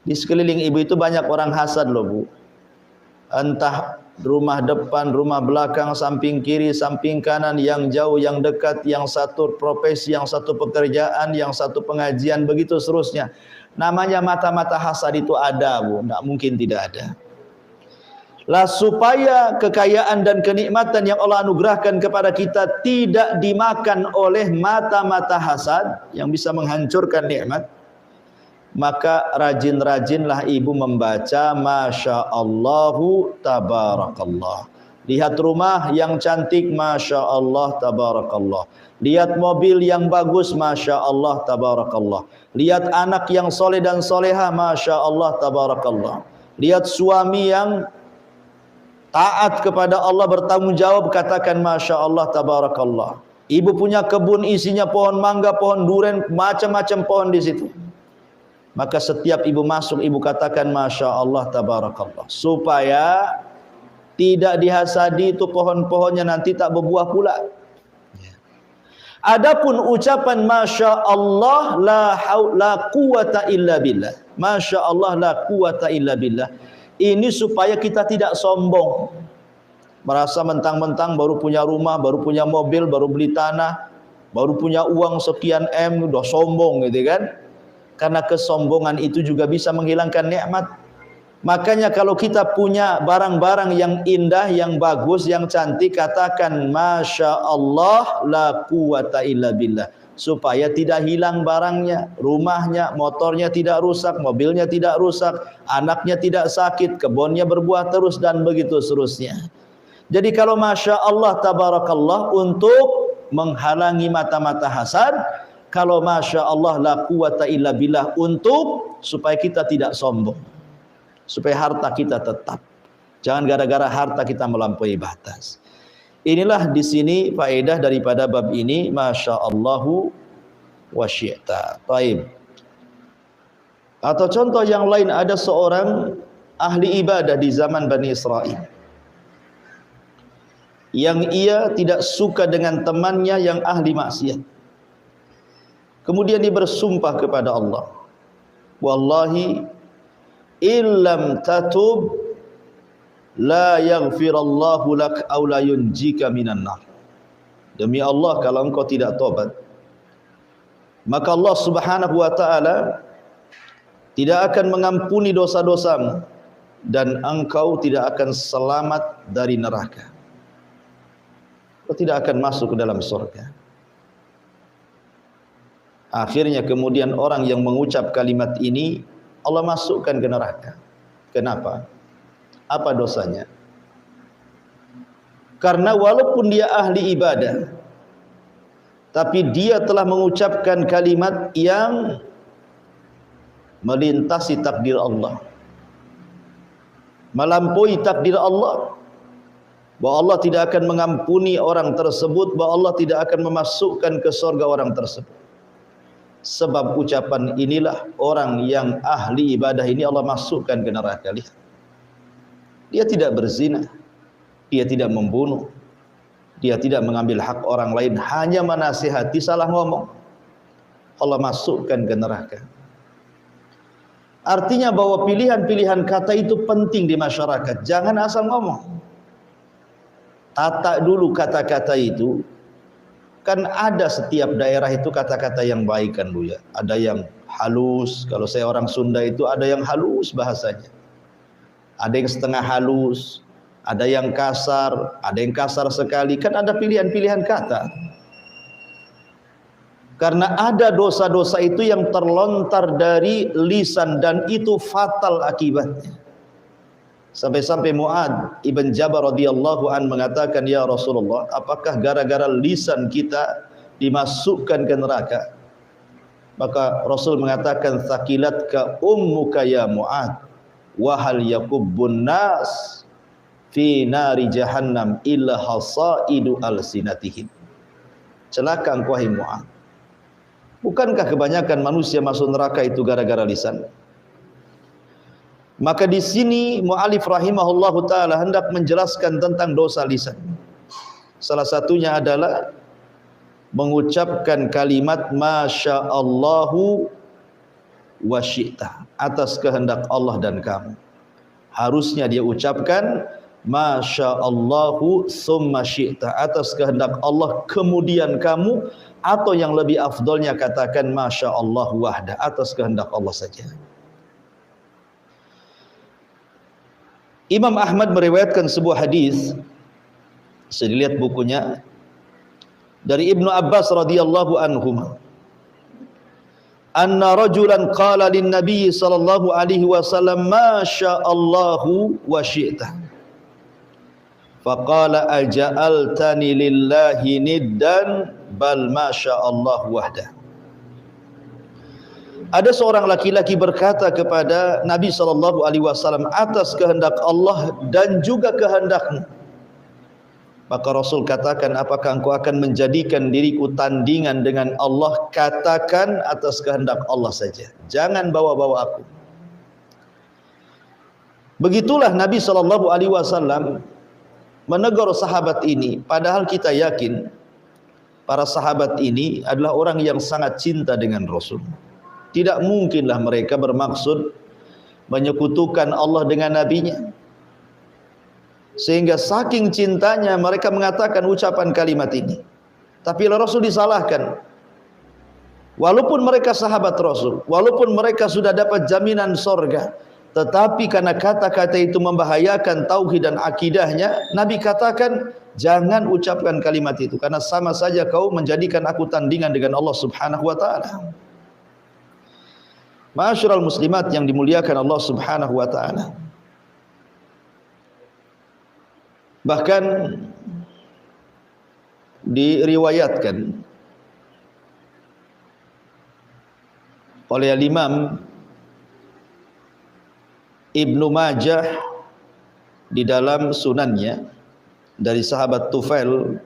Di sekeliling ibu itu banyak orang hasad loh Bu. Entah rumah depan, rumah belakang, samping kiri, samping kanan, yang jauh, yang dekat, yang satu profesi, yang satu pekerjaan, yang satu pengajian, begitu seterusnya. Namanya mata-mata hasad itu ada Bu, tidak mungkin tidak ada. Lah supaya kekayaan dan kenikmatan yang Allah anugerahkan kepada kita tidak dimakan oleh mata-mata hasad yang bisa menghancurkan nikmat, maka rajin-rajinlah ibu membaca Masya Allahu Tabarakallah. Lihat rumah yang cantik, Masya Allah Tabarakallah. Lihat mobil yang bagus, Masya Allah Tabarakallah. Lihat anak yang soleh dan soleha, Masya Allah Tabarakallah. Lihat suami yang taat kepada Allah, bertanggung jawab, katakan Masya Allah Tabarakallah. Ibu punya kebun isinya pohon mangga, pohon durian, macam-macam pohon di situ. Maka setiap ibu masuk, ibu katakan Masya Allah Tabarakallah, supaya tidak dihasadi itu pohon-pohonnya, nanti tak berbuah pula. Adapun ucapan Masya Allah la quwata illa billah, Masya Allah la quwata illa billah, ini supaya kita tidak sombong, merasa mentang-mentang baru punya rumah, baru punya mobil, baru beli tanah, baru punya uang sekian M, udah sombong gitu kan. Karena kesombongan itu juga bisa menghilangkan nikmat. Makanya kalau kita punya barang-barang yang indah, yang bagus, yang cantik, katakan Masya Allah la quwata illa billah, supaya tidak hilang barangnya, rumahnya, motornya tidak rusak, mobilnya tidak rusak, anaknya tidak sakit, kebunnya berbuah terus, dan begitu seterusnya. Jadi kalau Masya Allah Tabarakallah untuk menghalangi mata-mata hasad, kalau Masya Allah la quwata illa billah untuk supaya kita tidak sombong, supaya harta kita tetap. Jangan gara-gara harta kita melampaui batas. Inilah di sini faedah daripada bab ini, Masya Allahu wa syi'ta. Taib. Atau contoh yang lain, ada seorang ahli ibadah di zaman Bani Israel yang ia tidak suka dengan temannya yang ahli maksiat. Kemudian dia bersumpah kepada Allah, wallahi illam tatub la yaghfirallahu lak aw la yunjika minan nar. Demi Allah, kalau engkau tidak tobat, maka Allah Subhanahu wa taala tidak akan mengampuni dosa-dosamu dan engkau tidak akan selamat dari neraka. Engkau tidak akan masuk ke dalam surga. Akhirnya kemudian orang yang mengucap kalimat ini Allah masukkan ke neraka. Kenapa? Apa dosanya? Karena walaupun dia ahli ibadah, tapi dia telah mengucapkan kalimat yang melintasi takdir Allah, melampaui takdir Allah, bahwa Allah tidak akan mengampuni orang tersebut, bahwa Allah tidak akan memasukkan ke surga orang tersebut. Sebab ucapan inilah orang yang ahli ibadah ini Allah masukkan ke neraka. Lihat, dia tidak berzina, dia tidak membunuh, dia tidak mengambil hak orang lain, hanya menasihati salah ngomong, Allah masukkan ke neraka. Artinya bahwa pilihan-pilihan kata itu penting di masyarakat. Jangan asal ngomong. Tata dulu kata-kata itu. Kan ada setiap daerah itu kata-kata yang baik kan Bu ya. Ada yang halus, kalau saya orang Sunda itu ada yang halus bahasanya. Ada yang setengah halus, ada yang kasar, ada yang kasar sekali. Kan ada pilihan-pilihan kata. Karena ada dosa-dosa itu yang terlontar dari lisan dan itu fatal akibatnya. Sampai-sampai Mu'ad ibn Jabal radhiyallahu an mengatakan, ya Rasulullah, apakah gara-gara lisan kita dimasukkan ke neraka? Maka Rasul mengatakan, thaqilatka ummuka ya Mu'ad, wa hal yakubbun nas fi nari jahannam illa hasaidu alsinatihim. Celaka engkau wahai Mu'ad, Bukankah kebanyakan manusia masuk neraka itu gara-gara lisan? Maka di sini mu'alif rahimahullahu ta'ala hendak menjelaskan tentang dosa lisan. Salah satunya adalah mengucapkan kalimat Masya Allahu wa syi'ta, atas kehendak Allah dan kamu. Harusnya dia ucapkan Masya Allahu summa syi'ta, atas kehendak Allah kemudian kamu, atau yang lebih afdolnya katakan Masya Allah wahda, atas kehendak Allah saja. Imam Ahmad meriwayatkan sebuah hadis, saya lihat bukunya, dari Ibnu Abbas radhiyallahu anhuma, anna rajulan qala lin nabiy sallallahu alaihi wasallam ma sya'allahu wa syi'ta, faqala aja'altani lillahi niddan bal ma sya'allahu wahda. Ada seorang laki-laki berkata kepada Nabi sallallahu alaihi wasallam, atas kehendak Allah dan juga kehendakmu. Maka Rasul katakan, apakah engkau akan menjadikan diriku tandingan dengan Allah? Katakan atas kehendak Allah saja, jangan bawa-bawa aku. Begitulah Nabi sallallahu alaihi wasallam menegur sahabat ini, padahal kita yakin para sahabat ini adalah orang yang sangat cinta dengan Rasul. Tidak mungkinlah mereka bermaksud menyekutukan Allah dengan nabinya. Sehingga saking cintanya mereka mengatakan ucapan kalimat ini. Tapi Rasul disalahkan. Walaupun mereka sahabat Rasul, walaupun mereka sudah dapat jaminan sorga, tetapi karena kata-kata itu membahayakan tauhid dan akidahnya, Nabi katakan jangan ucapkan kalimat itu, karena sama saja kau menjadikan aku tandingan dengan Allah subhanahu wa ta'ala. Ma'asyiral muslimat yang dimuliakan Allah subhanahu wa ta'ala. Bahkan diriwayatkan oleh Imam Ibnu Majah di dalam sunannya dari sahabat Tufail,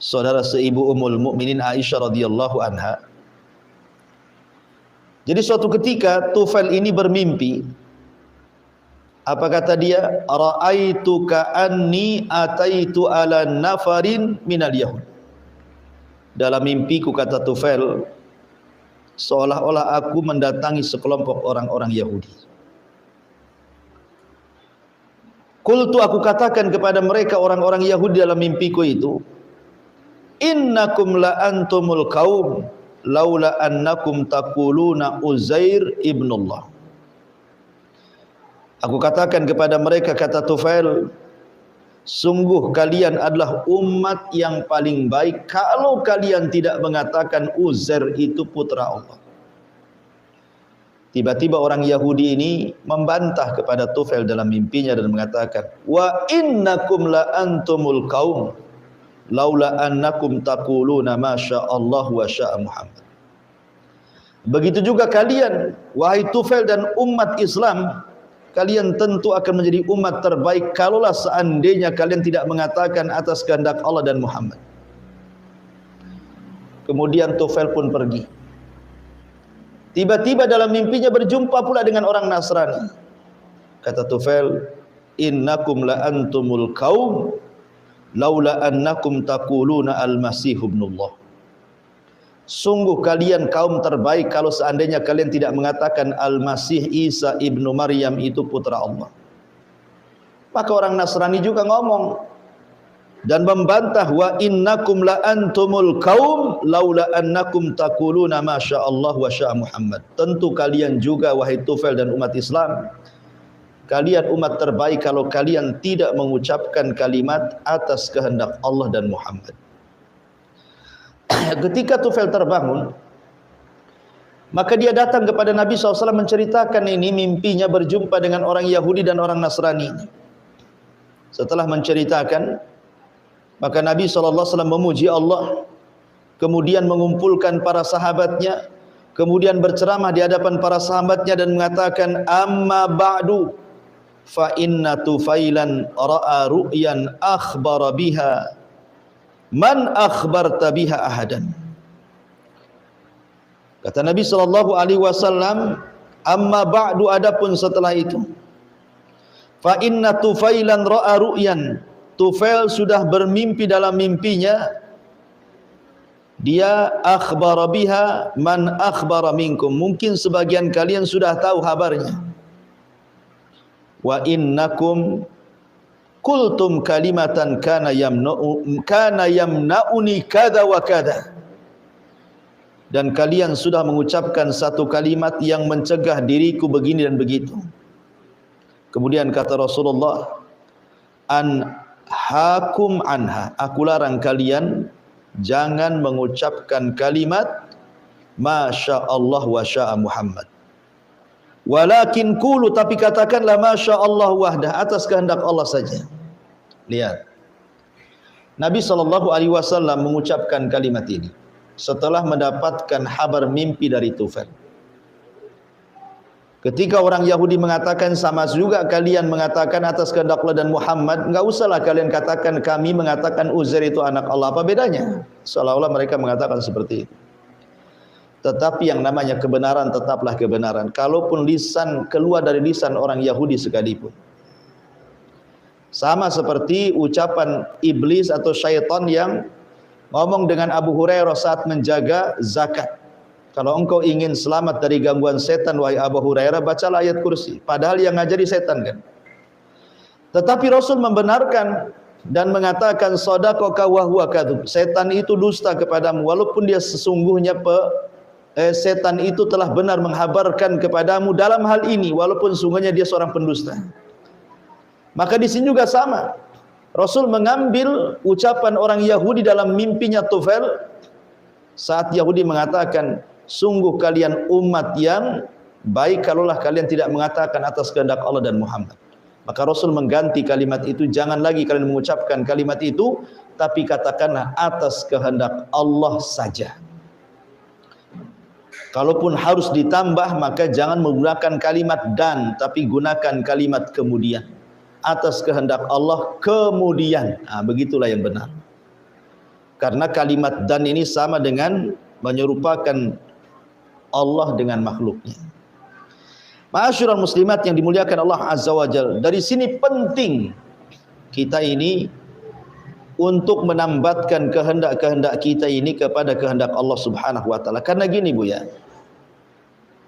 saudara seibu Ummul Mukminin Aisyah radhiyallahu anha. Jadi suatu ketika Tufail ini bermimpi. Apa kata dia? Ra'aitu ka'anni ataitu ala nafarin minal yahud. Dalam mimpiku, kata Tufail, seolah-olah aku mendatangi sekelompok orang-orang Yahudi. Qultu, aku katakan kepada mereka orang-orang Yahudi dalam mimpiku itu, innakum la antumul qaum laula annakum taquluna Uzair ibnullah. Aku katakan kepada mereka, kata Tufail, sungguh kalian adalah umat yang paling baik kalau kalian tidak mengatakan Uzair itu putra Allah. Tiba-tiba orang Yahudi ini membantah kepada Tufail dalam mimpinya dan mengatakan, wa innakum la antumul qaum laula annakum taquluna ma sya'allahu wa sya'a Muhammad. Begitu juga kalian, wahai Tufail dan umat Islam, kalian tentu akan menjadi umat terbaik kalaulah seandainya kalian tidak mengatakan atas kehendak Allah dan Muhammad. Kemudian Tufail pun pergi. Tiba-tiba dalam mimpinya berjumpa pula dengan orang Nasrani. Kata Tufail, innakum la antumul qaum laula annakum taquluna al-masih ibnullah. Sungguh kalian kaum terbaik kalau seandainya kalian tidak mengatakan Al-Masih Isa ibnu Maryam itu putra Allah. Maka orang Nasrani juga ngomong dan membantah, wa innakum la antumul qaum laula annakum taquluna ma sya'allah wa sya'a Muhammad. Tentu kalian juga, wahai Tufail dan umat Islam, kalian umat terbaik kalau kalian tidak mengucapkan kalimat atas kehendak Allah dan Muhammad. Ketika Tufail terbangun, maka dia datang kepada Nabi SAW menceritakan ini mimpinya berjumpa dengan orang Yahudi dan orang Nasrani. Setelah menceritakan, maka Nabi SAW memuji Allah, kemudian mengumpulkan para sahabatnya, kemudian berceramah di hadapan para sahabatnya dan mengatakan, amma ba'du fa inna Tufailan ra'a ru'yan akhbara biha man akhbarta biha ahadan. Kata Nabi SAW, amma ba'du, adapun setelah itu, fa inna Tufailan ra'a ru'yan, Tufail sudah bermimpi dalam mimpinya, dia akhbara biha man akhbara minkum, mungkin sebagian kalian sudah tahu kabarnya. Wa innakum qultum kalimatan kana yamna'uni kada wa kada, dan kalian sudah mengucapkan satu kalimat yang mencegah diriku begini dan begitu. Kemudian kata Rasulullah, an hakum anha, aku larang kalian jangan mengucapkan kalimat masya Allah wa sya'a Muhammad, walakin qulu, tapi katakanlah masya Allah wahdah, atas kehendak Allah saja. Lihat, Nabi SAW mengucapkan kalimat ini setelah mendapatkan kabar mimpi dari Tufail. Ketika orang Yahudi mengatakan, sama juga kalian mengatakan atas kehendak Allah dan Muhammad, enggak usahlah kalian katakan kami mengatakan Uzair itu anak Allah, apa bedanya? Seolah-olah mereka mengatakan seperti itu. Tetapi yang namanya kebenaran tetaplah kebenaran, kalaupun lisan keluar dari lisan orang Yahudi sekalipun. Sama seperti ucapan iblis atau syaitan yang ngomong dengan Abu Hurairah saat menjaga zakat. Kalau engkau ingin selamat dari gangguan setan, wahai Abu Hurairah, bacalah ayat kursi. Padahal yang ngajari setan kan. Tetapi Rasul membenarkan dan mengatakan, sadaqaka wa huwa kadzub, setan itu dusta kepadamu, walaupun dia sesungguhnya setan itu telah benar menghabarkan kepadamu dalam hal ini, walaupun sungguhnya dia seorang pendusta. Maka di sini juga sama. Rasul mengambil ucapan orang Yahudi dalam mimpinya Tufail saat Yahudi mengatakan, sungguh kalian umat yang baik kalaulah kalian tidak mengatakan atas kehendak Allah dan Muhammad. Maka Rasul mengganti kalimat itu, jangan lagi kalian mengucapkan kalimat itu, tapi katakanlah atas kehendak Allah saja. Kalaupun harus ditambah, maka jangan menggunakan kalimat dan, tapi gunakan kalimat kemudian. Atas kehendak Allah kemudian. Begitulah yang benar. Karena kalimat dan ini sama dengan menyerupakan Allah dengan makhluknya. Ma'asyiral muslimat yang dimuliakan Allah Azza wa Jalla, dari sini penting kita ini untuk menambatkan kehendak-kehendak kita ini kepada kehendak Allah Subhanahu wa taala. Karena gini Bu ya,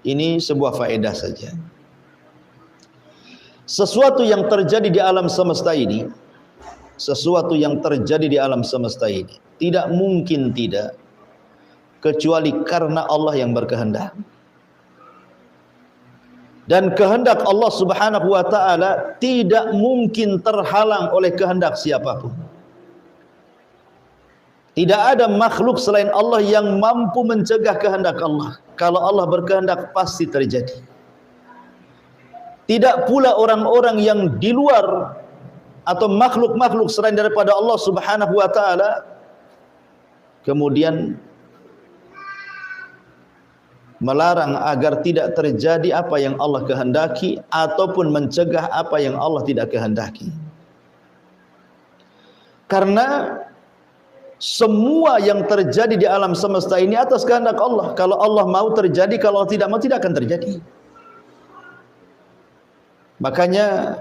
ini sebuah faedah saja. Sesuatu yang terjadi di alam semesta ini, sesuatu yang terjadi di alam semesta ini tidak mungkin tidak, kecuali karena Allah yang berkehendak. Dan kehendak Allah Subhanahu wa taala tidak mungkin terhalang oleh kehendak siapapun. Tidak ada makhluk selain Allah yang mampu mencegah kehendak Allah. Kalau Allah berkehendak pasti terjadi. Tidak pula orang-orang yang di luar atau makhluk-makhluk selain daripada Allah Subhanahu wa taala kemudian melarang agar tidak terjadi apa yang Allah kehendaki ataupun mencegah apa yang Allah tidak kehendaki. Karena semua yang terjadi di alam semesta ini atas kehendak Allah. Kalau Allah mau terjadi, kalau tidak mau tidak akan terjadi. Makanya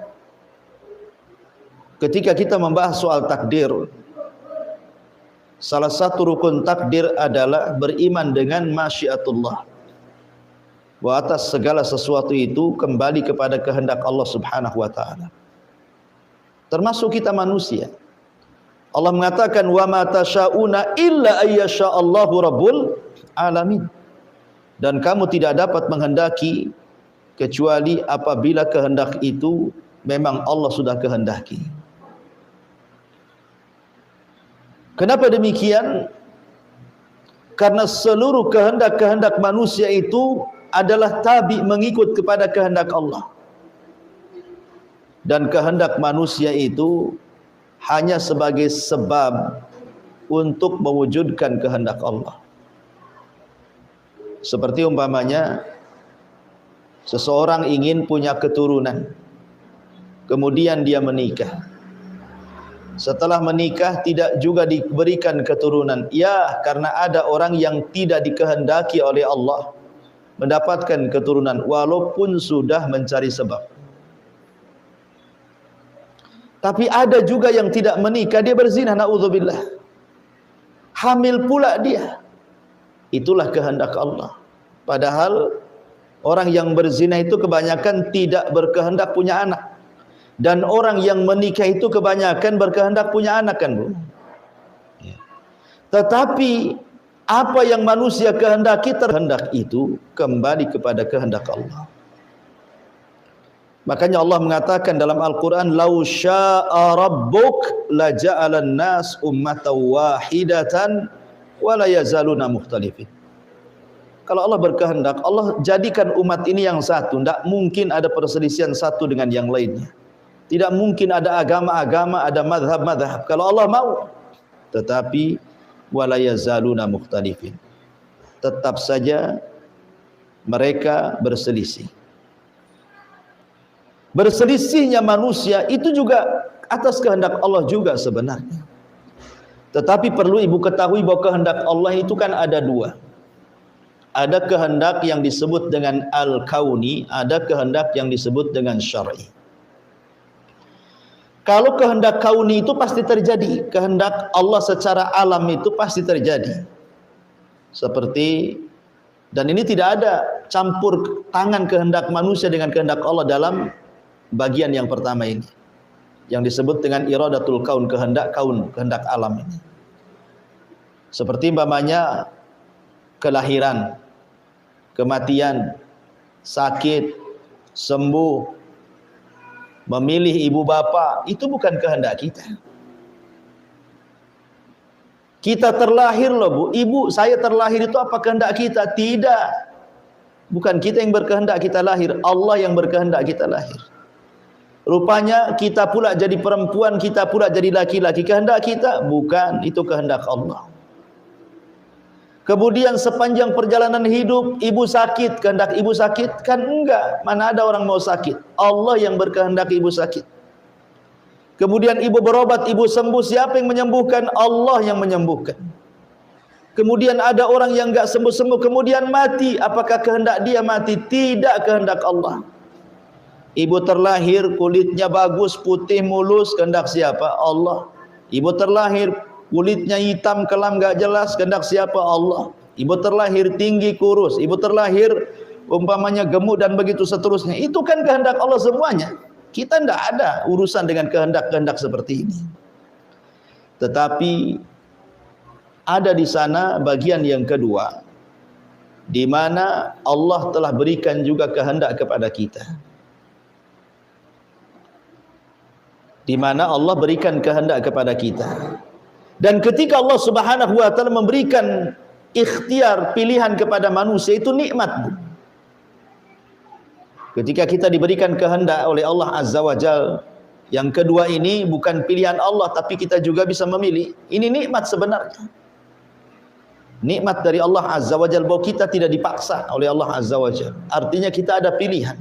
ketika kita membahas soal takdir, salah satu rukun takdir adalah beriman dengan masyiatullah. Bahwa atas segala sesuatu itu kembali kepada kehendak Allah Subhanahu wa taala. Termasuk kita manusia. Allah mengatakan wa ma tasyauna illa ayyasha Allahu rabbul alamin. Dan kamu tidak dapat menghendaki kecuali apabila kehendak itu memang Allah sudah kehendaki. Kenapa demikian? Karena seluruh kehendak-kehendak manusia itu adalah tabi mengikut kepada kehendak Allah. Dan kehendak manusia itu hanya sebagai sebab untuk mewujudkan kehendak Allah. Seperti umpamanya seseorang ingin punya keturunan, kemudian dia menikah. Setelah menikah tidak juga diberikan keturunan. Ya, karena ada orang yang tidak dikehendaki oleh Allah mendapatkan keturunan walaupun sudah mencari sebab. Tapi ada juga yang tidak menikah, dia berzina, naudzubillah. Hamil pula dia. Itulah kehendak Allah. Padahal orang yang berzina itu kebanyakan tidak berkehendak punya anak. Dan orang yang menikah itu kebanyakan berkehendak punya anak, kan, Bu? Tetapi apa yang manusia kehendaki, terhendak itu kembali kepada kehendak Allah. Makanya Allah mengatakan dalam Al-Quran, "Lau syaa rabbuk la ja'alan nas ummatan wahidatan wa la yazaluna mukhtalifin." Kalau Allah berkehendak, Allah jadikan umat ini yang satu. Tidak mungkin ada perselisihan satu dengan yang lainnya. Tidak mungkin ada agama-agama, ada madhab-madhab. Kalau Allah mau. Tetapi wa la yazaluna mukhtalifin. Tetap saja mereka berselisih. Berselisihnya manusia itu juga atas kehendak Allah juga sebenarnya. Tetapi perlu ibu ketahui bahwa kehendak Allah itu kan ada dua. Ada kehendak yang disebut dengan al-kauni, ada kehendak yang disebut dengan syar'i. Kalau kehendak kauni itu pasti terjadi, kehendak Allah secara alam itu pasti terjadi. Seperti, dan ini tidak ada campur tangan kehendak manusia dengan kehendak Allah dalam bagian yang pertama ini, yang disebut dengan iradatul kaun, kehendak alam ini. Seperti umpamanya kelahiran, kematian, sakit, sembuh, memilih ibu bapa, itu bukan kehendak kita. Kita terlahir loh, Bu. Ibu, saya terlahir itu apa kehendak kita? Tidak. Bukan kita yang berkehendak kita lahir, Allah yang berkehendak kita lahir. Rupanya kita pula jadi perempuan, kita pula jadi laki-laki. Kehendak kita? Bukan, itu kehendak Allah. Kemudian sepanjang perjalanan hidup, ibu sakit, kehendak ibu sakit? Kan enggak, mana ada orang mau sakit. Allah yang berkehendak ibu sakit. Kemudian ibu berobat, ibu sembuh, siapa yang menyembuhkan? Allah yang menyembuhkan. Kemudian ada orang yang enggak sembuh-sembuh, kemudian mati. Apakah kehendak dia mati? Tidak, kehendak Allah. Ibu terlahir, kulitnya bagus, putih, mulus, kehendak siapa? Allah. Ibu terlahir, kulitnya hitam, kelam, gak jelas, kehendak siapa? Allah. Ibu terlahir tinggi, kurus. Ibu terlahir umpamanya gemuk dan begitu seterusnya. Itu kan kehendak Allah semuanya. Kita tidak ada urusan dengan kehendak-kehendak seperti ini. Tetapi ada di sana bagian yang kedua, di mana Allah telah berikan juga kehendak kepada kita. Di mana Allah berikan kehendak kepada kita. Dan ketika Allah Subhanahu wa taala memberikan ikhtiar, pilihan kepada manusia, itu nikmat, Bu. Ketika kita diberikan kehendak oleh Allah Azza wa Jalla, yang kedua ini bukan pilihan Allah, tapi kita juga bisa memilih. Ini nikmat sebenarnya. Nikmat dari Allah Azza wa Jalla, bahwa kita tidak dipaksa oleh Allah Azza wa Jalla. Artinya kita ada pilihan.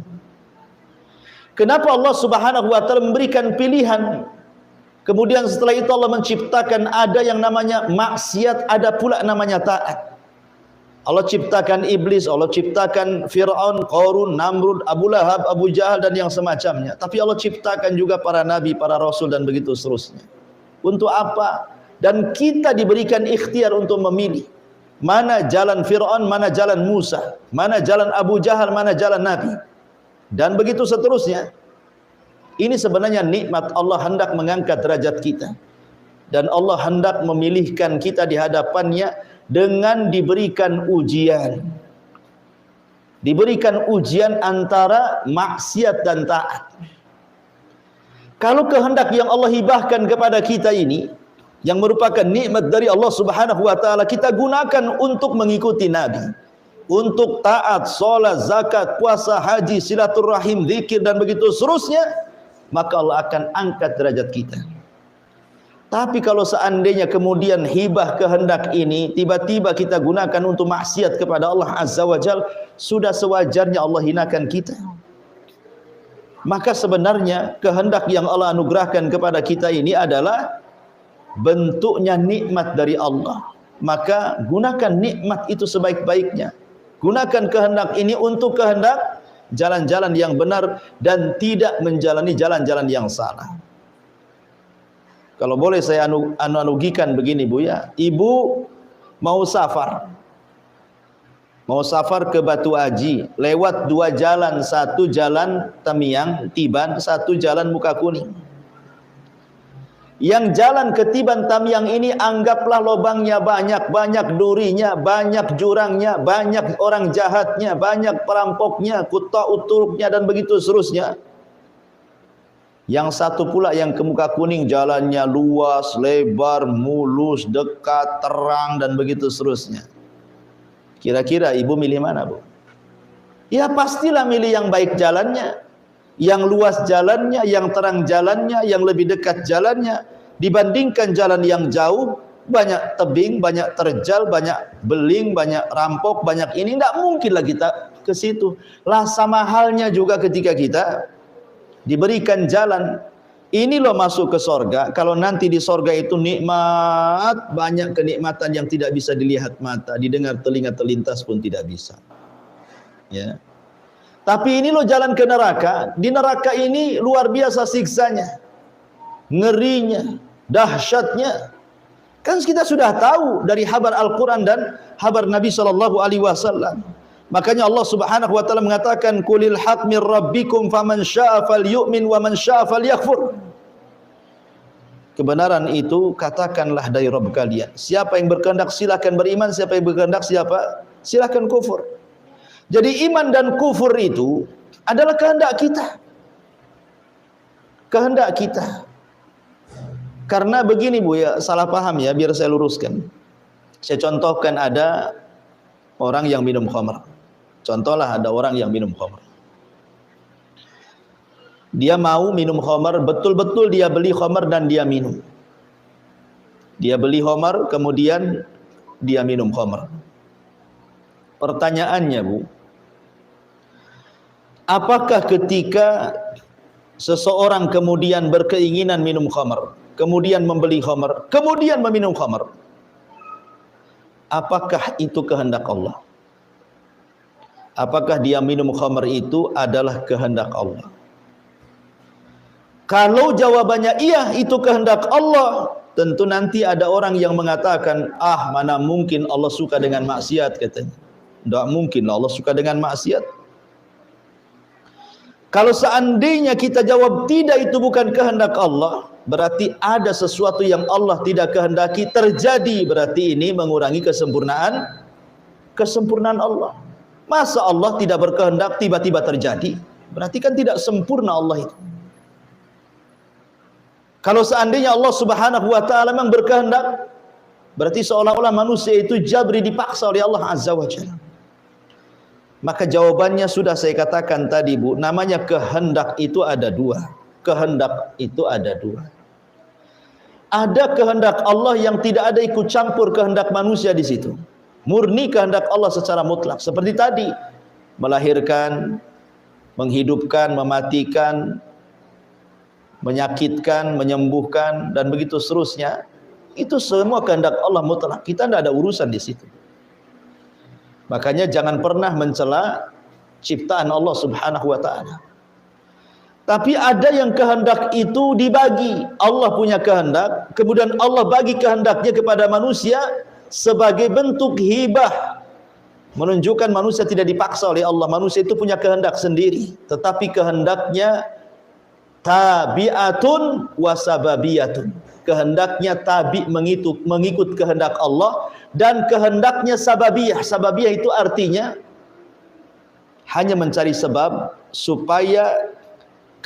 Kenapa Allah Subhanahu wa taala memberikan pilihan? Kemudian setelah itu Allah menciptakan ada yang namanya maksiat, ada pula namanya taat. Allah ciptakan iblis, Allah ciptakan Fir'aun, Qarun, Namrud, Abu Lahab, Abu Jahal dan yang semacamnya. Tapi Allah ciptakan juga para nabi, para rasul dan begitu seterusnya. Untuk apa? Dan kita diberikan ikhtiar untuk memilih mana jalan Fir'aun, mana jalan Musa, mana jalan Abu Jahal, mana jalan Nabi. Dan begitu seterusnya. Ini sebenarnya nikmat. Allah hendak mengangkat derajat kita. Dan Allah hendak memilihkan kita di hadapannya dengan diberikan ujian. Diberikan ujian antara maksiat dan taat. Kalau kehendak yang Allah hibahkan kepada kita ini, yang merupakan nikmat dari Allah Subhanahu wa taala, kita gunakan untuk mengikuti Nabi, untuk taat, salat, zakat, puasa, haji, silaturahim, zikir dan begitu seterusnya, maka Allah akan angkat derajat kita. Tapi kalau seandainya kemudian hibah kehendak ini tiba-tiba kita gunakan untuk maksiat kepada Allah Azza wa Jalla, sudah sewajarnya Allah hinakan kita. Maka sebenarnya kehendak yang Allah anugerahkan kepada kita ini adalah bentuknya nikmat dari Allah, maka gunakan nikmat itu sebaik-baiknya. Gunakan kehendak ini untuk kehendak jalan-jalan yang benar dan tidak menjalani jalan-jalan yang salah. Kalau boleh saya analogikan begini Bu ya, ibu mau safar ke Batu Aji, lewat dua jalan, satu jalan Tamiang, Tiban, satu jalan Mukakuning. Yang jalan ke Tiban Tamiang ini anggaplah lubangnya banyak, banyak durinya, banyak jurangnya, banyak orang jahatnya, banyak perampoknya, kuta'ut turuknya dan begitu seterusnya. Yang satu pula yang ke Mukakuning jalannya luas, lebar, mulus, dekat, terang dan begitu seterusnya. Kira-kira ibu milih mana Bu? Ya pastilah milih yang baik jalannya, yang luas jalannya, yang terang jalannya, yang lebih dekat jalannya, dibandingkan jalan yang jauh, banyak tebing, banyak terjal, banyak beling, banyak rampok, banyak ini. Tidak mungkinlah kita ke situ. Lah sama halnya juga ketika kita diberikan jalan, ini loh masuk ke sorga. Kalau nanti di sorga itu nikmat, banyak kenikmatan yang tidak bisa dilihat mata, didengar telinga terlintas pun tidak bisa. Ya. Tapi ini loh jalan ke neraka. Di neraka ini luar biasa siksanya, ngerinya, dahsyatnya. Kan kita sudah tahu dari kabar Al-Quran dan kabar Nabi SAW. Makanya Allah Subhanahu wa taala mengatakan qulil haq mir rabbikum faman syaa'a falyu'min wa man syaa'a falyakfur. Kebenaran itu katakanlah dari Rabb kalian. Siapa yang berkehendak silakan beriman, siapa yang berkehendak silakan kufur. Jadi iman dan kufur itu adalah kehendak kita. Kehendak kita. Karena begini Bu ya, salah paham ya, biar saya luruskan. Saya contohkan ada orang yang minum khamr. Contohlah ada orang yang minum khamr. Dia mau minum khamr, betul-betul dia beli khamr dan dia minum. Dia beli khamr, kemudian dia minum khamr. Pertanyaannya Bu, apakah ketika seseorang kemudian berkeinginan minum khamr, kemudian membeli khamr, kemudian meminum khamr, apakah itu kehendak Allah? Apakah dia minum khamr itu adalah kehendak Allah? Kalau jawabannya iya, itu kehendak Allah, tentu nanti ada orang yang mengatakan, ah mana mungkin Allah suka dengan maksiat katanya. Tidak mungkin Allah suka dengan maksiat. Kalau seandainya kita jawab tidak, itu bukan kehendak Allah, berarti ada sesuatu yang Allah tidak kehendaki terjadi. Berarti ini mengurangi kesempurnaan Allah. Masa Allah tidak berkehendak tiba-tiba terjadi? Berarti kan tidak sempurna Allah itu. Kalau seandainya Allah Subhanahu wa taala memang berkehendak, berarti seolah-olah manusia itu jabri, dipaksa oleh Allah Azza wa Jalla. Maka jawabannya sudah saya katakan tadi Bu, namanya kehendak itu ada dua. Kehendak itu ada dua. Ada kehendak Allah yang tidak ada ikut campur kehendak manusia di situ. Murni kehendak Allah secara mutlak. Seperti tadi, melahirkan, menghidupkan, mematikan, menyakitkan, menyembuhkan dan begitu seterusnya. Itu semua kehendak Allah mutlak. Kita tidak ada urusan di situ. Makanya jangan pernah mencela ciptaan Allah Subhanahu wa taala. Tapi ada yang kehendak itu dibagi. Allah punya kehendak, kemudian Allah bagi kehendaknya kepada manusia sebagai bentuk hibah, menunjukkan manusia tidak dipaksa oleh Allah. Manusia itu punya kehendak sendiri, tetapi kehendaknya tabi'atun wasababiyatun. Kehendaknya tabi, mengikut kehendak Allah, dan kehendaknya sababiyah. Sababiyah itu artinya hanya mencari sebab supaya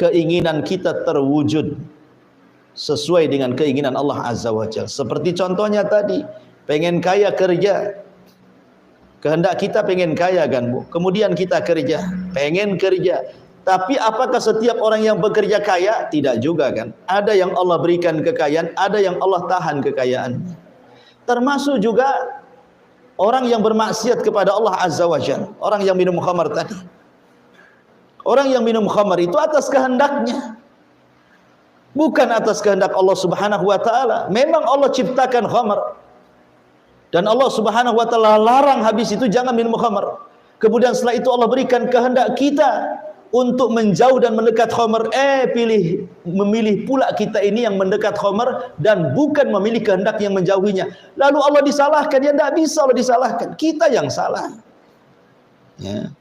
keinginan kita terwujud sesuai dengan keinginan Allah Azza wa Jalla. Seperti contohnya tadi, pengen kaya kerja. Kehendak kita pengen kaya kan Bu. Kemudian kita kerja, pengen kerja. Tapi apakah setiap orang yang bekerja kaya? Tidak juga kan. Ada yang Allah berikan kekayaan, ada yang Allah tahan kekayaannya. Termasuk juga orang yang bermaksiat kepada Allah Azza wa Jalla. Orang yang minum khamar tadi. Orang yang minum khamar itu atas kehendaknya. bukan atas kehendak Allah Subhanahu wa taala. Memang Allah ciptakan khamar. Dan Allah Subhanahu wa taala larang habis itu jangan minum khamar. Kemudian setelah itu Allah berikan kehendak kita untuk menjauh dan mendekat khamar. Memilih pula kita ini yang mendekat khamar dan bukan memilih kehendak yang menjauhinya. Lalu Allah disalahkan, ya tidak bisa Allah disalahkan. Kita yang salah. Ya.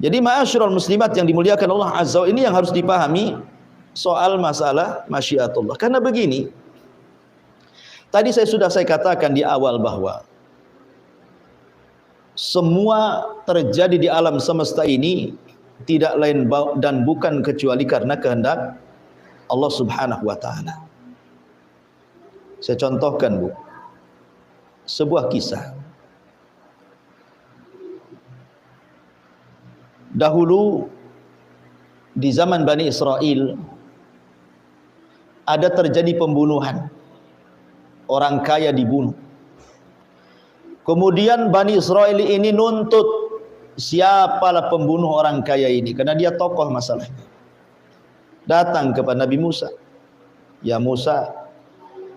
Jadi ma'asyiral muslimat yang dimuliakan Allah Azza wa ini yang harus dipahami soal masalah masyiatullah. Karena begini, tadi saya katakan di awal bahwa semua terjadi di alam semesta ini tidak lain dan bukan kecuali karena kehendak Allah Subhanahu wa taala. Saya contohkan, Bu, sebuah kisah. Dahulu di zaman Bani Israel ada terjadi pembunuhan. Orang kaya dibunuh. Kemudian Bani Israel ini nuntut siapalah pembunuh orang kaya ini, karena dia tokoh masalahnya. Datang kepada Nabi Musa. Ya Musa,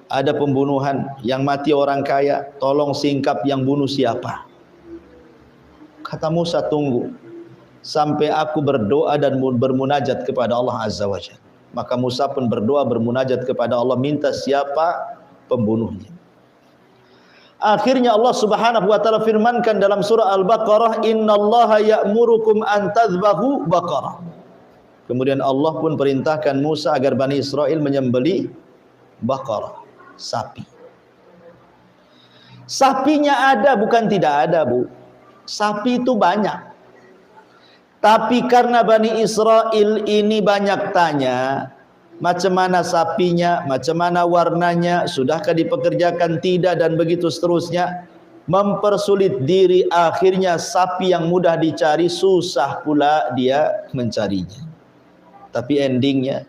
ada pembunuhan, yang mati orang kaya, tolong singkap yang bunuh siapa. Kata Musa, tunggu sampai aku berdoa dan bermunajat kepada Allah Azza wa Jalla. Maka Musa pun berdoa bermunajat kepada Allah, minta siapa pembunuhnya. Akhirnya Allah Subhanahu wa taala firmankan dalam surah Al-Baqarah, innallaha ya'murukum an tadhbahu baqarah. Kemudian Allah pun perintahkan Musa agar Bani Israel menyembelih baqarah, sapi. Sapinya ada, bukan tidak ada, Bu. Sapi itu banyak. Tapi karena Bani Israel ini banyak tanya, macam mana sapinya, macam mana warnanya, sudahkah dipekerjakan, tidak, dan begitu seterusnya, mempersulit diri. Akhirnya sapi yang mudah dicari susah pula dia mencarinya. Tapi endingnya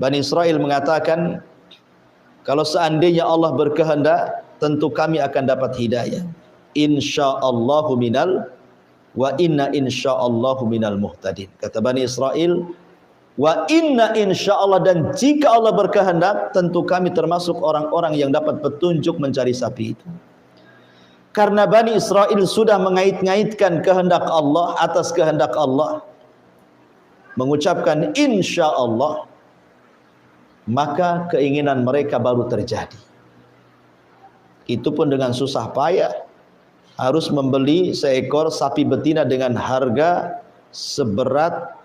Bani Israel mengatakan, kalau seandainya Allah berkehendak, tentu kami akan dapat hidayah. Insyaallahu minal wa inna insyaallahu minal muhtadin. Kata Bani Israel, wa inna insyaallah, dan jika Allah berkehendak, tentu kami termasuk orang-orang yang dapat petunjuk mencari sapi itu. Karena Bani Israel sudah mengait-ngaitkan kehendak Allah atas kehendak Allah, mengucapkan insyaallah, maka keinginan mereka baru terjadi. Itu pun dengan susah payah. Harus membeli seekor sapi betina dengan harga seberat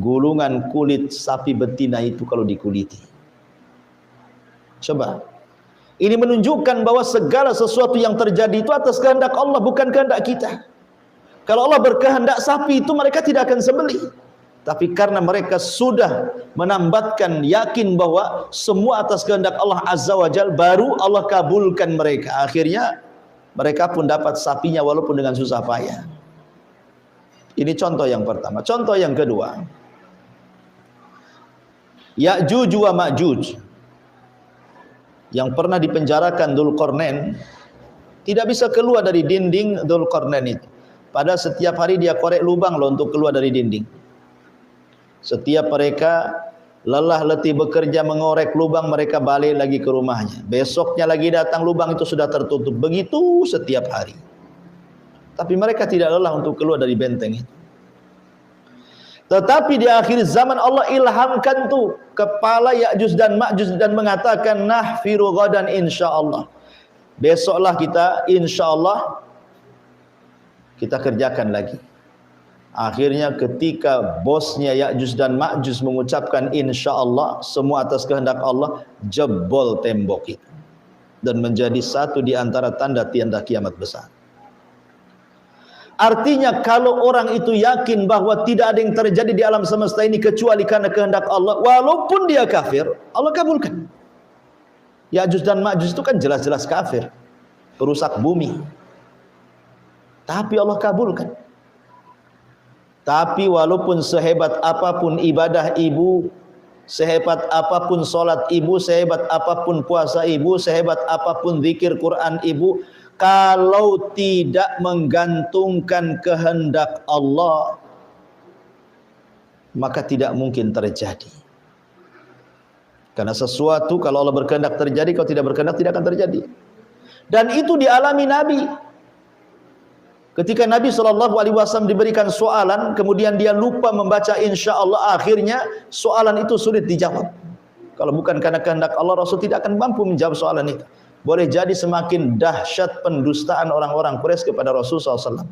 gulungan kulit sapi betina itu kalau dikuliti. Coba. Ini menunjukkan bahwa segala sesuatu yang terjadi itu atas kehendak Allah, bukan kehendak kita. Kalau Allah berkehendak, sapi itu mereka tidak akan sembelih. Tapi karena mereka sudah menambatkan yakin bahwa semua atas kehendak Allah Azza wa Jalla, baru Allah kabulkan mereka. Akhirnya mereka pun dapat sapinya walaupun dengan susah payah. Ini contoh yang pertama. Contoh yang kedua, Ya'juj wa Ma'juj yang pernah dipenjarakan Dzulqarnain tidak bisa keluar dari dinding Dzulqarnain itu. Padahal setiap hari dia korek lubang loh untuk keluar dari dinding. Setiap mereka lelah letih bekerja mengorek lubang, mereka balik lagi ke rumahnya. Besoknya lagi datang, lubang itu sudah tertutup. Begitu setiap hari. Tapi mereka tidak lelah untuk keluar dari benteng itu. Tetapi di akhir zaman Allah ilhamkan tuh kepala Ya'juj dan Ma'juj dan mengatakan, nahfiru ghadan insyaallah. Besoklah kita insyaallah kita kerjakan lagi. Akhirnya ketika bosnya Ya'juj dan Ma'juj mengucapkan insyaallah, semua atas kehendak Allah, jebol tembok itu dan menjadi satu di antara tanda-tanda kiamat besar. Artinya kalau orang itu yakin bahwa tidak ada yang terjadi di alam semesta ini kecuali karena kehendak Allah, walaupun dia kafir, Allah kabulkan. Ya'juj dan Ma'juj itu kan jelas-jelas kafir, perusak bumi, tapi Allah kabulkan. Tapi walaupun sehebat apapun ibadah ibu, sehebat apapun solat ibu, sehebat apapun puasa ibu, sehebat apapun zikir Quran ibu, kalau tidak menggantungkan kehendak Allah, maka tidak mungkin terjadi. Karena sesuatu kalau Allah berkehendak terjadi, kalau tidak berkehendak tidak akan terjadi. Dan itu dialami Nabi. Ketika Nabi SAW diberikan soalan, kemudian dia lupa membaca insya Allah, akhirnya soalan itu sulit dijawab. Kalau bukan karena kehendak Allah, Rasul tidak akan mampu menjawab soalan itu. Boleh jadi semakin dahsyat pendustaan orang-orang Quraisy kepada Rasul SAW.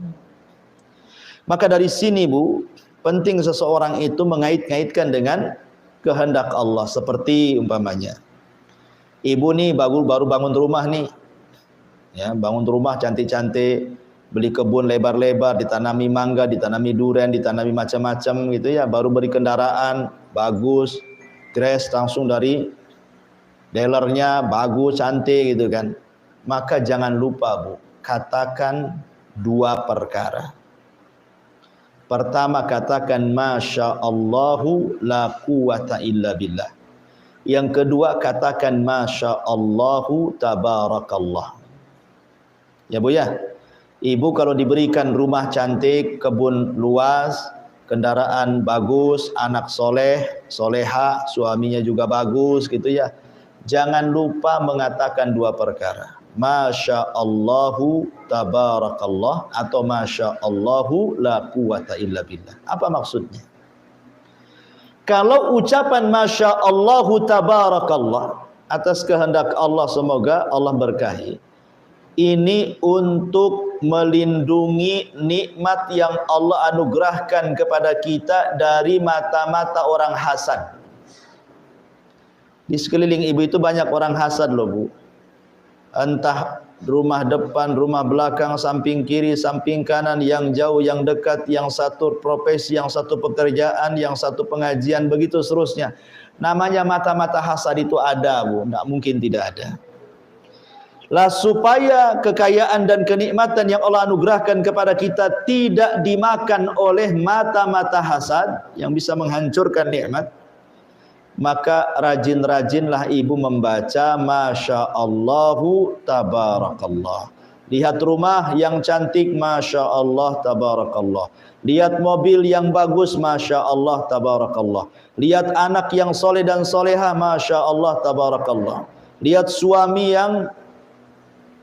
Maka dari sini Bu, penting seseorang itu mengait-ngaitkan dengan kehendak Allah. Seperti umpamanya, ibu nih baru bangun rumah nih, ya, bangun rumah cantik-cantik, beli kebun lebar-lebar, ditanami mangga, ditanami durian, ditanami macam-macam gitu ya, baru beli kendaraan bagus, grass langsung dari dealernya, bagus, cantik gitu kan. Maka jangan lupa Bu, katakan dua perkara. Pertama, katakan Masya Allahu la quwata illa billah. Yang kedua, katakan Masya Allahu tabarakallah. Ya Bu ya, ibu kalau diberikan rumah cantik, kebun luas, kendaraan bagus, anak soleh, soleha, suaminya juga bagus gitu ya, jangan lupa mengatakan dua perkara, Masya Allahu tabarakallah atau Masya Allahu la quwata illa billah. Apa maksudnya? Kalau ucapan Masya Allahu tabarakallah, atas kehendak Allah semoga Allah berkahi, ini untuk melindungi nikmat yang Allah anugerahkan kepada kita dari mata-mata orang hasad. Di sekeliling ibu itu banyak orang hasad loh Bu. Entah rumah depan, rumah belakang, samping kiri, samping kanan, yang jauh, yang dekat, yang satu profesi, yang satu pekerjaan, yang satu pengajian, begitu seterusnya. Namanya mata-mata hasad itu ada Bu, tidak mungkin tidak ada. Lah supaya kekayaan dan kenikmatan yang Allah anugerahkan kepada kita tidak dimakan oleh mata-mata hasad yang bisa menghancurkan nikmat, maka rajin-rajinlah ibu membaca Masya Allahu tabarakallah. Lihat rumah yang cantik, Masya Allah tabarakallah. Lihat mobil yang bagus, Masya Allah tabarakallah. Lihat anak yang soleh dan soleha, Masya Allah tabarakallah. Lihat suami yang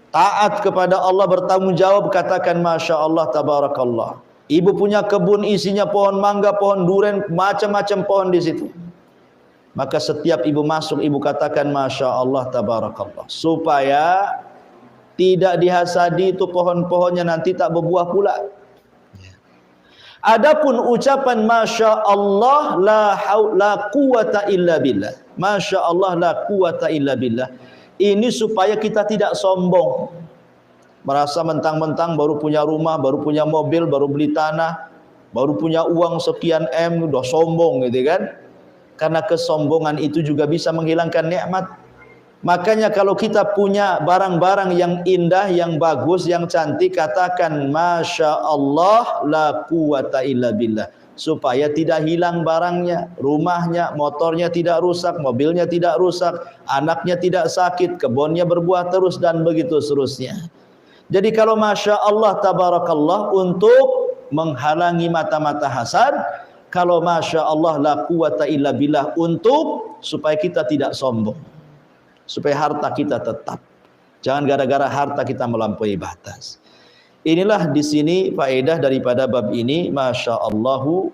taat kepada Allah, bertanggung jawab, katakan Masya Allah tabarakallah. Ibu punya kebun isinya pohon mangga, pohon durian, macam-macam pohon di situ. Maka setiap ibu masuk, ibu katakan Masya Allah tabarakallah, supaya tidak dihasadi itu pohon-pohonnya nanti tak berbuah pula. Adapun ucapan Masya Allah la quwata illa billah, Masya Allah la quwata illa billah, ini supaya kita tidak sombong, merasa mentang-mentang baru punya rumah, baru punya mobil, baru beli tanah, baru punya uang sekian M, udah sombong gitu kan. Karena kesombongan itu juga bisa menghilangkan nikmat. Makanya kalau kita punya barang-barang yang indah, yang bagus, yang cantik, katakan Masya Allah la quwata illa billah, supaya tidak hilang barangnya, rumahnya, motornya tidak rusak, mobilnya tidak rusak, anaknya tidak sakit, kebunnya berbuah terus, dan begitu seterusnya. Jadi kalau Masya Allah tabarakallah untuk menghalangi mata-mata hasad, kalau Masya Allah la quwata illa billah untuk supaya kita tidak sombong, supaya harta kita tetap. Jangan gara-gara harta kita melampaui batas. Inilah di sini faedah daripada bab ini, Masya Allahu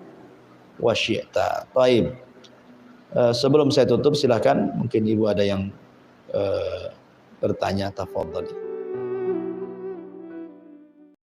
wa syi'ta. Baik. Sebelum saya tutup, silakan mungkin ibu ada yang bertanya, tafadhali.